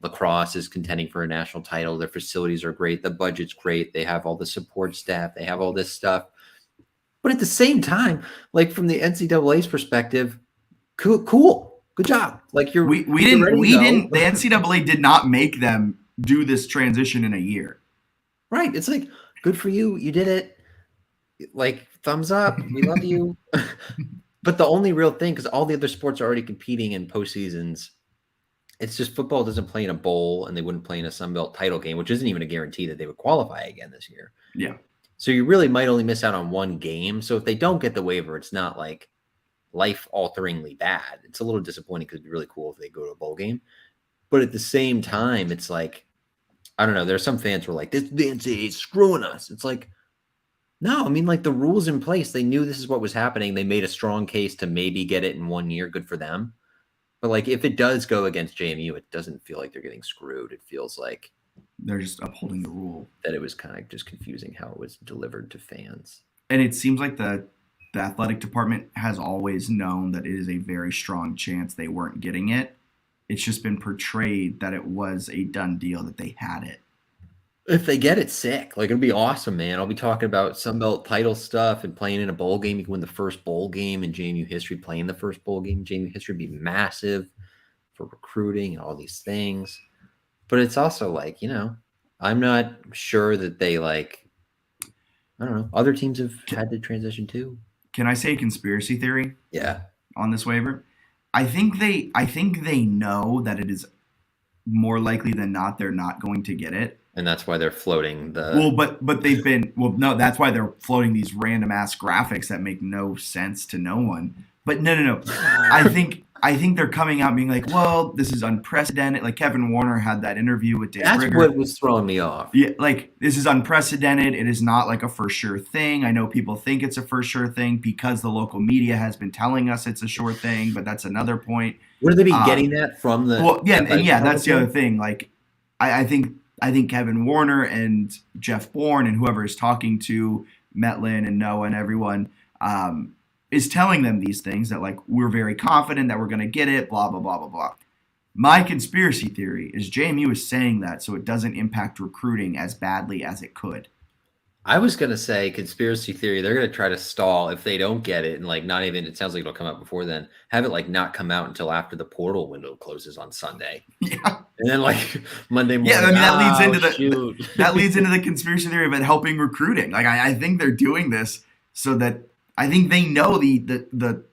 Lacrosse is contending for a national title. Their facilities are great. The budget's great. They have all the support staff. They have all this stuff. But at the same time, like from the NCAA's perspective, cool. Good job. Like the NCAA did not make them do this transition in a year. Right. It's like, good for you. You did it. Like, thumbs up. We love you. But the only real thing, because all the other sports are already competing in postseasons, it's just football doesn't play in a bowl, and they wouldn't play in a Sun Belt title game, which isn't even a guarantee that they would qualify again this year. Yeah. So you really might only miss out on one game. So if they don't get the waiver, it's not like life-alteringly bad. It's a little disappointing because it'd be really cool if they go to a bowl game. But at the same time, it's like, I don't know. There are some fans who are like, the NCAA is screwing us. It's like, no, I mean, like the rules in place. They knew this is what was happening. They made a strong case to maybe get it in 1 year. Good for them. But like, if it does go against JMU, it doesn't feel like they're getting screwed. It feels like they're just upholding the rule. That it was kind of just confusing how it was delivered to fans. And it seems like the athletic department has always known that it is a very strong chance they weren't getting it. It's just been portrayed that it was a done deal, that they had it. If they get it, sick. Like, it'll be awesome, man. I'll be talking about Sun Belt title stuff and playing in a bowl game. You can win the first bowl game in JMU history. Playing the first bowl game in JMU history would be massive for recruiting and all these things. But it's also like, you know, I'm not sure that they like, I don't know, other teams have had to transition too. Can I say conspiracy theory? Yeah. On this waiver? I think they know that it is more likely than not they're not going to get it. And that's why they're floating the that's why they're floating these random ass graphics that make no sense to no one. But no. I think they're coming out being like, well, this is unprecedented. Like Kevin Warner had that interview with Dave Brigger. That's what was throwing me off. Yeah, like this is unprecedented. It is not like a for sure thing. I know people think it's a for sure thing because the local media has been telling us it's a sure thing, but that's another point. Would they be getting that from the? Well, yeah, and that's the other thing. Like, I think Kevin Warner and Jeff Bourne and whoever is talking to Metlin and Noah and everyone is telling them these things that, like, we're very confident that we're going to get it, blah, blah, blah, blah, blah. My conspiracy theory is JMU is saying that so it doesn't impact recruiting as badly as it could. I was going to say conspiracy theory. They're going to try to stall if they don't get it. And like, not even, it sounds like it'll come out before then. Have it like not come out until after the portal window closes on Sunday. Yeah. And then like Monday morning. Yeah. I mean, that leads into the conspiracy theory about helping recruiting. Like, I think they're doing this so that I think they know the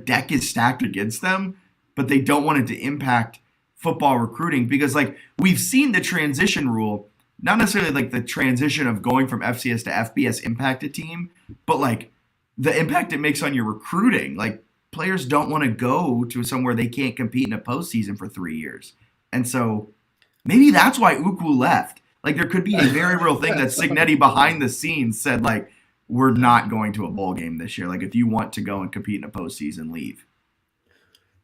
deck is stacked against them, but they don't want it to impact football recruiting because like we've seen the transition rule, not necessarily like the transition of going from FCS to FBS impact a team, but like the impact it makes on your recruiting. Like players don't want to go to somewhere they can't compete in a postseason for 3 years. And so maybe that's why Uku left. Like there could be a very real thing that Signetti behind the scenes said like, we're not going to a bowl game this year. Like if you want to go and compete in a postseason, leave.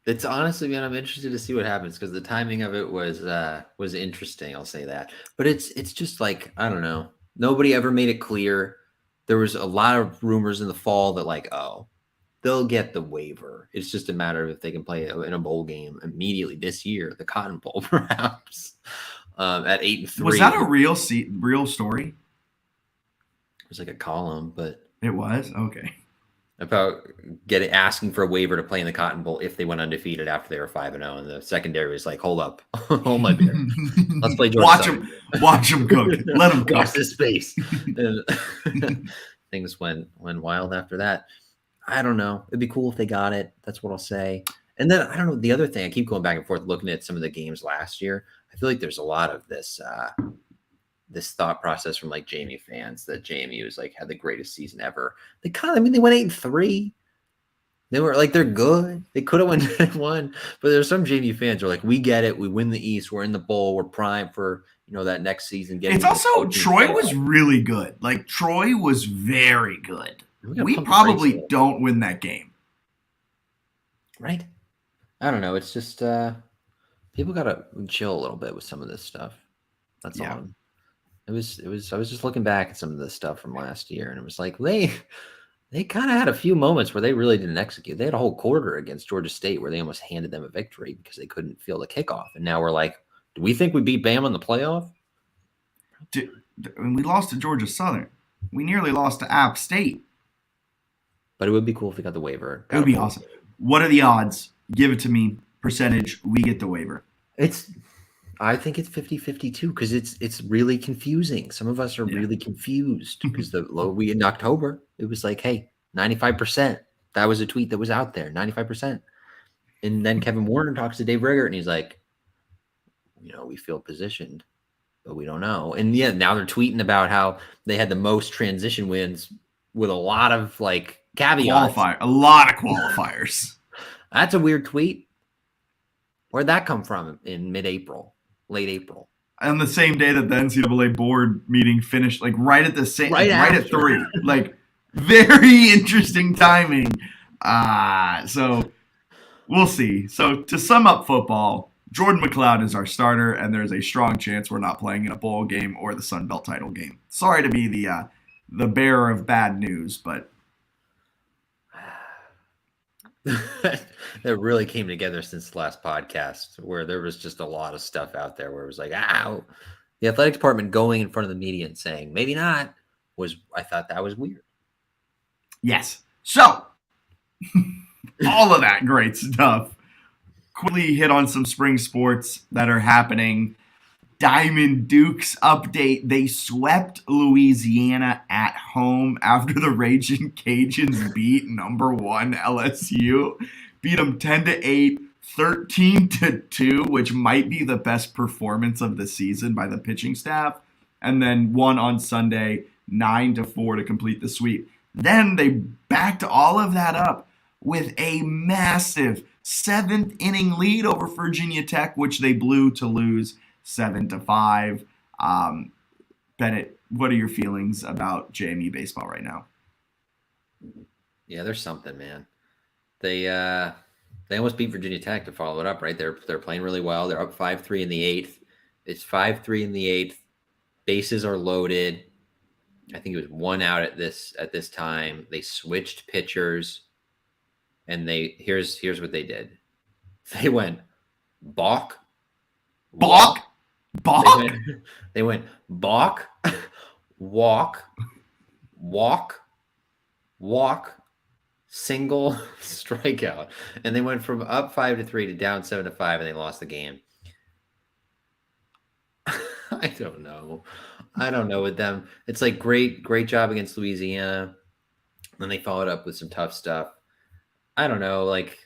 It's honestly, man, I'm interested to see what happens because the timing of it was interesting. I'll say that, but it's just like, I don't know. Nobody ever made it clear. There was a lot of rumors in the fall that like, oh, they'll get the waiver. It's just a matter of if they can play in a bowl game immediately this year, the Cotton Bowl, perhaps at 8-3. Was that a real story? It was like a column, but it was okay. about asking for a waiver to play in the Cotton Bowl if they went undefeated after they were 5-0, and the secondary was like, "Hold up, hold my beer, let's play Georgia Southern. Watch him cook. Let him cook. Watch this space." Things went wild after that. I don't know. It'd be cool if they got it. That's what I'll say. And then I don't know. The other thing, I keep going back and forth looking at some of the games last year. I feel like there's a lot of this this thought process from like JMU fans that JMU is like had the greatest season ever. They they went 8-3. They were like, they're good. They could have won 1, but there's some JMU fans who are like, we get it. We win the East. We're in the bowl. We're primed for that next season. It's also Troy was really good. Like Troy was very good. We probably don't win that game. Right? I don't know. It's just people gotta chill a little bit with some of this stuff. That's all. It was. I was just looking back at some of this stuff from last year, and it was like they kind of had a few moments where they really didn't execute. They had a whole quarter against Georgia State where they almost handed them a victory because they couldn't feel the kickoff. And now we're like, do we think we beat Bama in the playoff? We lost to Georgia Southern. We nearly lost to App State. But it would be cool if we got the waiver. It would be awesome. What are the odds? Give it to me. Percentage. We get the waiver. I think it's 50-50 too, because it's really confusing. Some of us are really confused because we in October, it was like, hey, 95%. That was a tweet that was out there, 95%. And then Kevin Warner talks to Dave Riggert, and he's like, we feel positioned, but we don't know. And now they're tweeting about how they had the most transition wins with a lot of like caveats. A lot of qualifiers. That's a weird tweet. Where'd that come from in mid-April, late April? On the same day that the NCAA board meeting finished, like right at 3. Like very interesting timing. So we'll see. So to sum up football, Jordan McLeod is our starter, and there's a strong chance we're not playing in a bowl game or the Sun Belt title game. Sorry to be the bearer of bad news, but that really came together since the last podcast, where there was just a lot of stuff out there where it was like, the athletic department going in front of the media and saying maybe not I thought that was weird. Yes. So all of that great stuff. Quickly hit on some spring sports that are happening. Diamond Dukes update. They swept Louisiana at home after the Raging Cajuns beat number 1 LSU. Beat them 10-8, 13-2, which might be the best performance of the season by the pitching staff. And then won on Sunday 9-4 to complete the sweep. Then they backed all of that up with a massive 7th inning lead over Virginia Tech, which they blew to lose 7-5. Bennett, what are your feelings about JMU baseball right now? Yeah, there's something, man. They almost beat Virginia Tech to follow it up, right? They're playing really well. They're up 5-3 in the 8th. It's 5-3 in the 8th. Bases are loaded. I think it was 1 out at this time. They switched pitchers, and here's what they did. They went balk. They went balk, walk, single, strikeout. And they went from up 5-3 to down 7-5, and they lost the game. I don't know with them. It's like great job against Louisiana. Then they followed up with some tough stuff. I don't know. Like,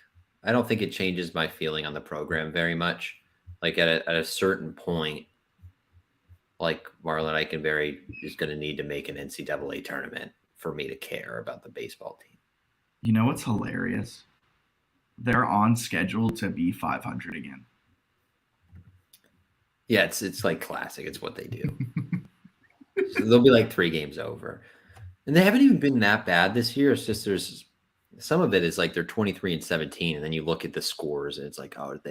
I don't think it changes my feeling on the program very much. Like at a certain point, like Marlon Eichenberry is going to need to make an NCAA tournament for me to care about the baseball team. You know what's hilarious? They're on schedule to be 500 again. Yeah, it's like classic. It's what they do. So they'll be like 3 games over. And they haven't even been that bad this year. It's just there's some of it is like they're 23-17, and then you look at the scores and it's like, oh, did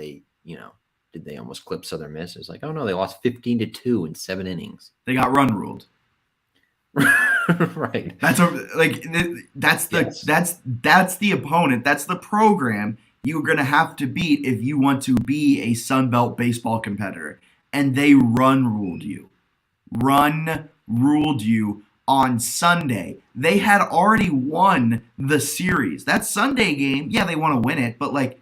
they almost clip Southern Miss? It's like, oh no, they lost 15-2 in 7 innings. They got run ruled. Right. That's the opponent. That's the program you're going to have to beat if you want to be a Sun Belt baseball competitor. And they run ruled you on Sunday. They had already won the series. That Sunday game, yeah, they want to win it, but like,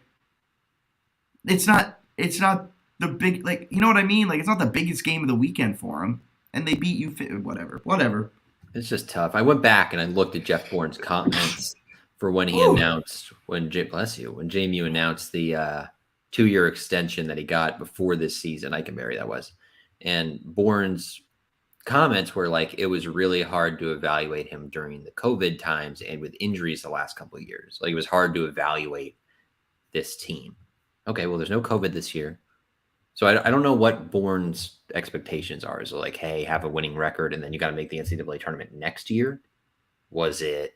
it's not the big, like, you know what I mean? Like, it's not the biggest game of the weekend for them, and they beat you. Whatever. It's just tough. I went back and I looked at Jeff Bourne's comments for when he announced when JMU announced the 2-year extension that he got before this season. Eikenberry, that was, and Bourne's comments were like, it was really hard to evaluate him during the COVID times and with injuries the last couple of years. Like, it was hard to evaluate this team. Okay, well, there's no COVID this year. So I don't know what Bourne's expectations are. Is it like, hey, have a winning record and then you got to make the NCAA tournament next year? Was it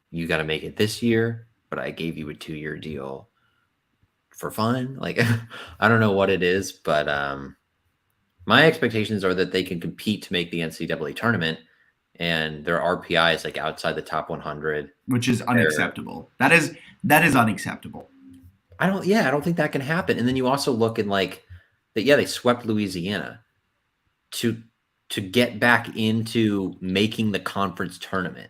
you got to make it this year, but I gave you a 2-year deal for fun? Like, I don't know what it is, but my expectations are that they can compete to make the NCAA tournament, and their RPI is like outside the top 100, which is unacceptable. That is unacceptable. I don't think that can happen. And then you also look and like that. Yeah, they swept Louisiana to get back into making the conference tournament.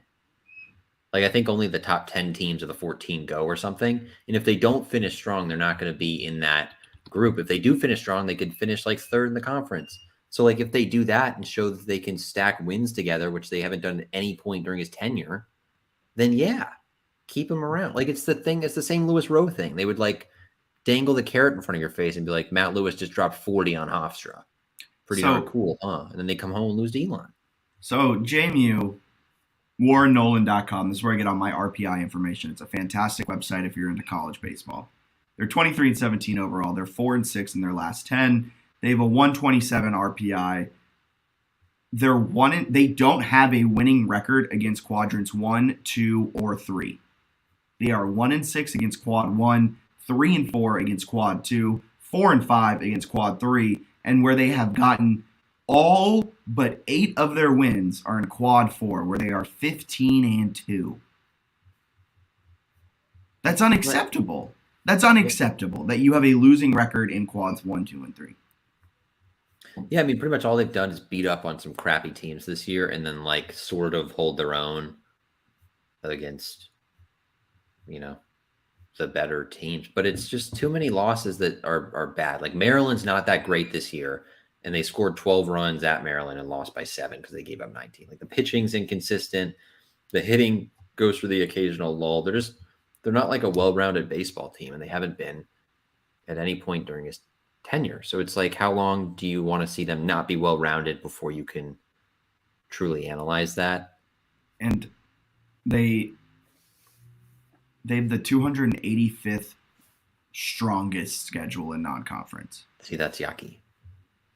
Like, I think only the top 10 teams of the 14 go or something. And if they don't finish strong, they're not going to be in that group. If they do finish strong, they could finish like third in the conference. So like, if they do that and show that they can stack wins together, which they haven't done at any point during his tenure, then yeah, keep him around. Like, it's the St. Louis Rowe thing. They would like dangle the carrot in front of your face and be like, Matt Lewis just dropped 40 on Hofstra. Pretty darn cool, huh? And then they come home and lose to Elon. So JMU, WarrenNolan.com. This is where I get all my RPI information. It's a fantastic website if you're into college baseball. They're 23-17 overall. They're 4-6 in their last 10. They have a 127 RPI. They don't have a winning record against quadrants 1, 2, or 3. They are 1-6 against quad 1, 3-4 against quad 2, 4-5 against quad 3, and where they have gotten all but 8 of their wins are in quad 4, where they are 15-2. That's unacceptable. That's unacceptable that you have a losing record in quads 1, 2, and 3. Yeah, I mean, pretty much all they've done is beat up on some crappy teams this year and then like sort of hold their own against, the better teams. But it's just too many losses that are bad. Like, Maryland's not that great this year, and they scored 12 runs at Maryland and lost by 7 because they gave up 19. Like, the pitching's inconsistent. The hitting goes for the occasional lull. They're not like a well-rounded baseball team, and they haven't been at any point during his tenure. So it's like, how long do you want to see them not be well-rounded before you can truly analyze that? And they have the 285th strongest schedule in non-conference. See, that's yucky.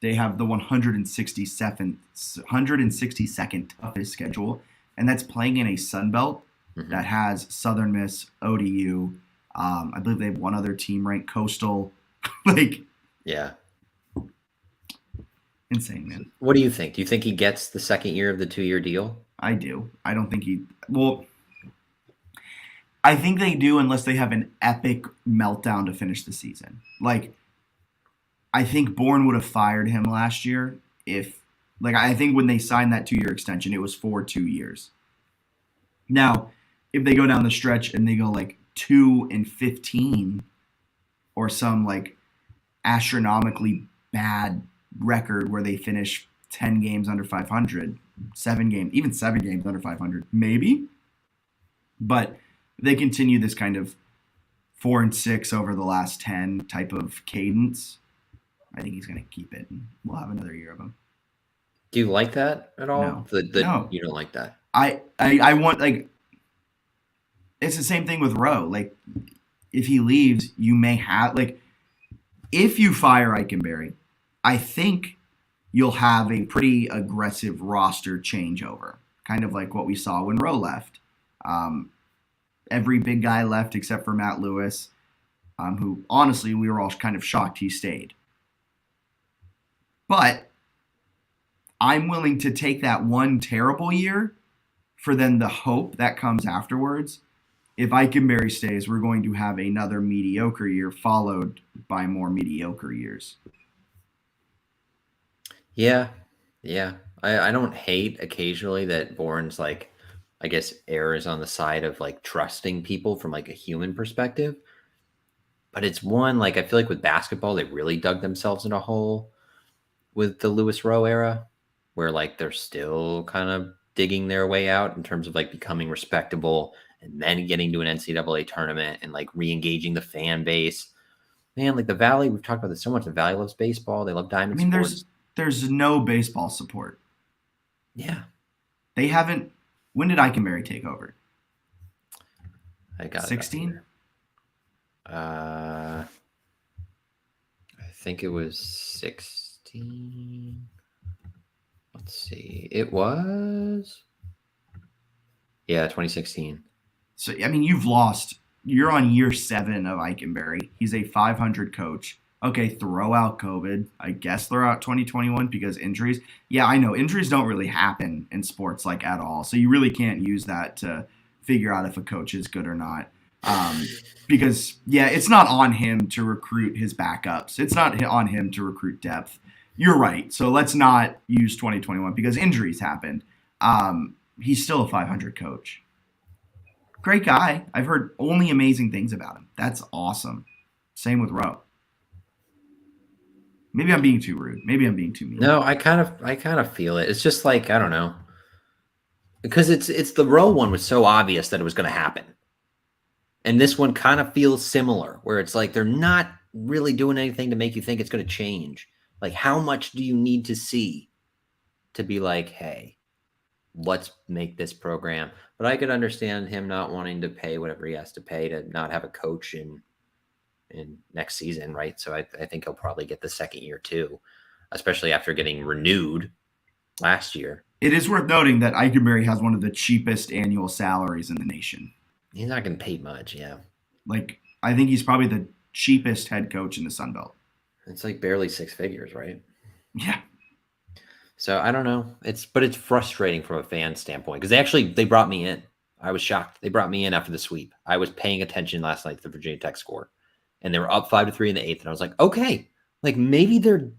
They have the 162nd toughest schedule, and that's playing in a Sun Belt that has Southern Miss, ODU. I believe they have one other team ranked, Coastal. Yeah. Insane, man. What do you think? Do you think he gets the second year of the 2-year deal? I do. I don't think I think they do unless they have an epic meltdown to finish the season. Like, I think Bourne would have fired him last year I think when they signed that 2-year extension, it was for 2 years. Now, if they go down the stretch and they go like 2-15 or some like astronomically bad record where they finish 10 games under 500, 7 games under 500, maybe. But they continue this kind of 4-6 over the last 10 type of cadence. I think he's going to keep it, and we'll have another year of him. Do you like that at all? No. No. You don't like that? I want, like, it's the same thing with Rowe. Like, if he leaves, you may have, like, if you fire Eikenberry, I think you'll have a pretty aggressive roster changeover, kind of like what we saw when Rowe left. Every big guy left except for Matt Lewis, who, honestly, we were all kind of shocked he stayed. But I'm willing to take that one terrible year for then the hope that comes afterwards. If Eikenberry stays, we're going to have another mediocre year followed by more mediocre years. Yeah. I don't hate occasionally that Bourne's like, I guess, errs on the side of like trusting people from like a human perspective. But it's one, like, I feel like with basketball, they really dug themselves in a hole with the Lewis Rowe era, where like they're still kind of digging their way out in terms of like becoming respectable and then getting to an NCAA tournament and like re-engaging the fan base. Man, like the Valley, we've talked about this so much. The Valley loves baseball. They love diamond sports. There's no baseball support. Yeah. They haven't. When did Eikenberry take over? I got 16? I think it was 16. Let's see. It was 2016. So I mean, you're on year 7 of Eikenberry. He's a 500 coach. Okay, throw out COVID. I guess throw out 2021 because injuries. Yeah, I know. Injuries don't really happen in sports like at all. So you really can't use that to figure out if a coach is good or not. Because, yeah, it's not on him to recruit his backups. It's not on him to recruit depth. You're right. So let's not use 2021 because injuries happened. He's still a 500 coach. Great guy. I've heard only amazing things about him. That's awesome. Same with Rowe. Maybe I'm being too rude. Maybe I'm being too mean. No, I kind of feel it. It's just like, I don't know. Because it's the Rowe one was so obvious that it was going to happen. And this one kind of feels similar, where it's like they're not really doing anything to make you think it's going to change. Like, how much do you need to see to be like, hey, let's make this program? But I could understand him not wanting to pay whatever he has to pay to not have a coach in next season, right? So I think he'll probably get the second year too, especially after getting renewed last year. It is worth noting that Eikenberry has one of the cheapest annual salaries in the nation. He's not getting paid much, yeah. Like, I think he's probably the cheapest head coach in the Sun Belt. It's like barely 6 figures, right? Yeah. So I don't know. It's frustrating from a fan standpoint because they brought me in. I was shocked. They brought me in after the sweep. I was paying attention last night to the Virginia Tech score, and they were up 5-3 in the 8th, and I was like, okay, like maybe they're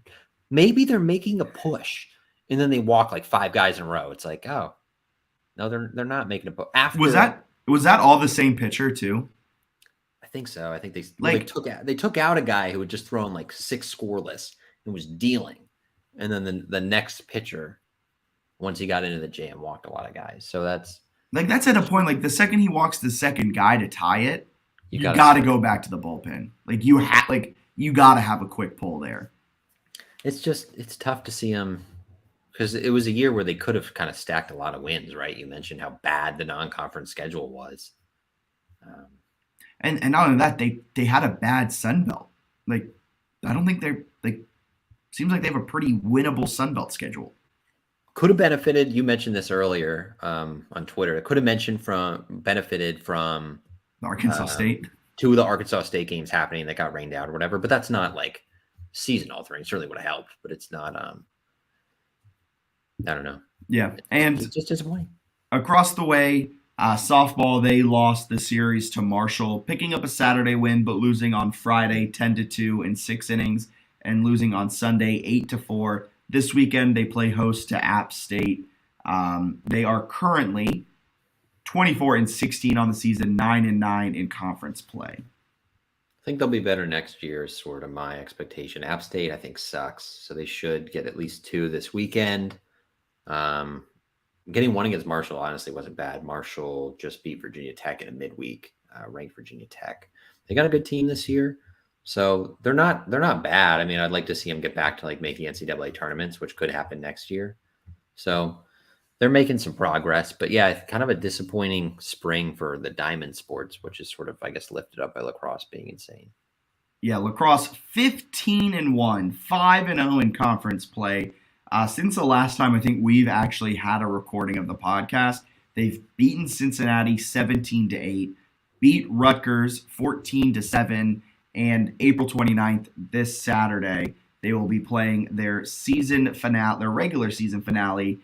making a push, and then they walk like 5 guys in a row. It's like, oh, no, they're not making a push. Was that all the same pitcher too? I think so. I think they took out a guy who had just thrown like 6 scoreless and was dealing. And then the next pitcher, once he got into the jam, walked a lot of guys. So that's at a point, like the second he walks the second guy to tie it, you got to go back to the bullpen. Like you got to have a quick pull there. It's tough to see him because it was a year where they could have kind of stacked a lot of wins, right? You mentioned how bad the non-conference schedule was. And not only that, they had a bad Sun Belt. Like, I don't think they're like. Seems like they have a pretty winnable Sun Belt schedule. Could have benefited. You mentioned this earlier on Twitter. It could have benefited from Arkansas State. 2 of the Arkansas State games happening that got rained out or whatever. But that's not like season altering. Certainly would have helped, but it's not. I don't know. Yeah, and it's just disappointing. Across the way, softball, they lost the series to Marshall, picking up a Saturday win, but losing on Friday 10-2 in 6 innings, and losing on Sunday 8-4. This weekend, they play host to App State. They are currently 24-16 on the season, 9-9 in conference play. I think they'll be better next year is sort of my expectation. App State, I think, sucks, so they should get at least 2 this weekend. Getting 1 against Marshall honestly wasn't bad. Marshall just beat Virginia Tech in a midweek, ranked Virginia Tech. They got a good team this year, so they're not bad. I mean, I'd like to see them get back to like making NCAA tournaments, which could happen next year. So they're making some progress, but yeah, it's kind of a disappointing spring for the diamond sports, which is sort of, I guess, lifted up by lacrosse being insane. Yeah, lacrosse 15-1, 5-0 in conference play. Since the last time I think we've actually had a recording of the podcast, they've beaten Cincinnati 17-8, beat Rutgers 14-7, and April 29th, this Saturday, they will be playing their regular season finale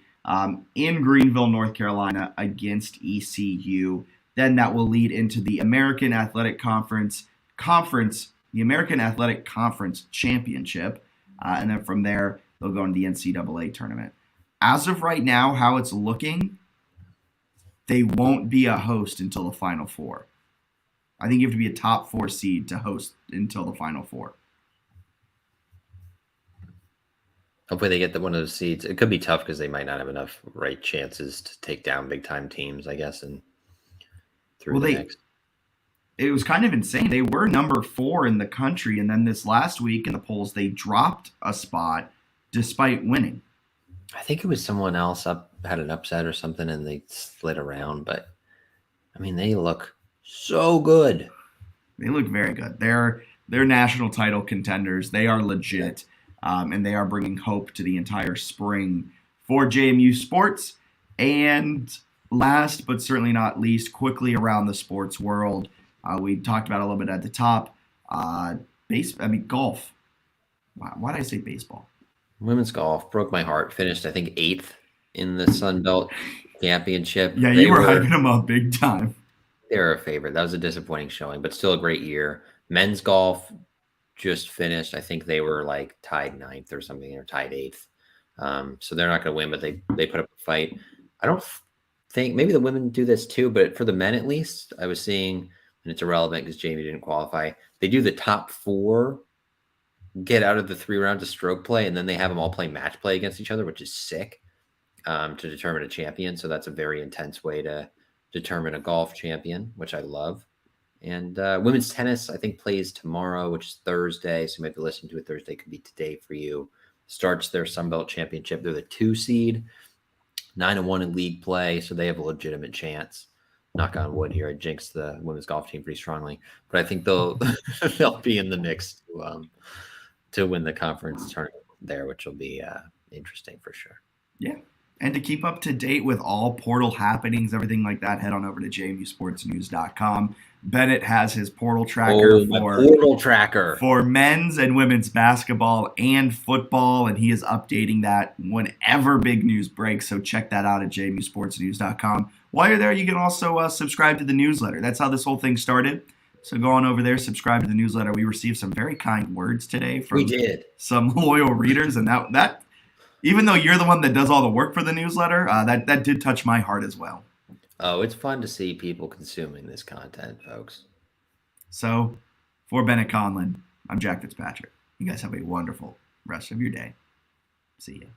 in Greenville, North Carolina against ECU. Then that will lead into the American Athletic Conference, the American Athletic Conference Championship, and then from there, they'll go into the NCAA tournament. As of right now, how it's looking, they won't be a host until the Final Four. I think you have to be a top 4 seed to host until the Final Four. Hopefully they get one of those seeds. It could be tough because they might not have enough right chances to take down big-time teams, I guess, and through the next. It was kind of insane. They were number 4 in the country, and then this last week in the polls, they dropped a spot despite winning. I think it was someone else had an upset or something, and they slid around. But, I mean, they look so good. They look very good. They're national title contenders. They are legit, and they are bringing hope to the entire spring for JMU sports. And last but certainly not least, quickly around the sports world, we talked about a little bit at the top. Golf. Why did I say baseball? Women's golf broke my heart. Finished, I think, 8th in the Sun Belt Championship. Yeah, you were hyping them up big time. They're a favorite. That was a disappointing showing, but still a great year. Men's golf just finished. I think they were like tied 9th or something, or tied 8th. So they're not going to win, but they put up a fight. I don't think, maybe the women do this too, but for the men at least, I was seeing, and it's irrelevant because Jamie didn't qualify, they do the top 4 get out of the 3 rounds of stroke play, and then they have them all play match play against each other, which is sick, to determine a champion. So that's a very intense way to determine a golf champion, which I love. And women's tennis, I think, plays tomorrow, which is Thursday. So you might be listening to it Thursday. Could be today for you. Starts their Sun Belt Championship. They're the 2 seed, 9-1 in league play, so they have a legitimate chance. Knock on wood here. I jinxed the women's golf team pretty strongly, but I think they'll be in the mix to win the conference tournament there, which will be interesting for sure. Yeah. And to keep up to date with all portal happenings, everything like that, head on over to JMUSportsNews.com. Bennett has his portal tracker for men's and women's basketball and football, and he is updating that whenever big news breaks. So check that out at JMUSportsNews.com. While you're there, you can also subscribe to the newsletter. That's how this whole thing started. So go on over there, subscribe to the newsletter. We received some very kind words today from some loyal readers, and that even though you're the one that does all the work for the newsletter, that did touch my heart as well. Oh, it's fun to see people consuming this content, folks. So, for Bennett Conlin, I'm Jack Fitzpatrick. You guys have a wonderful rest of your day. See ya.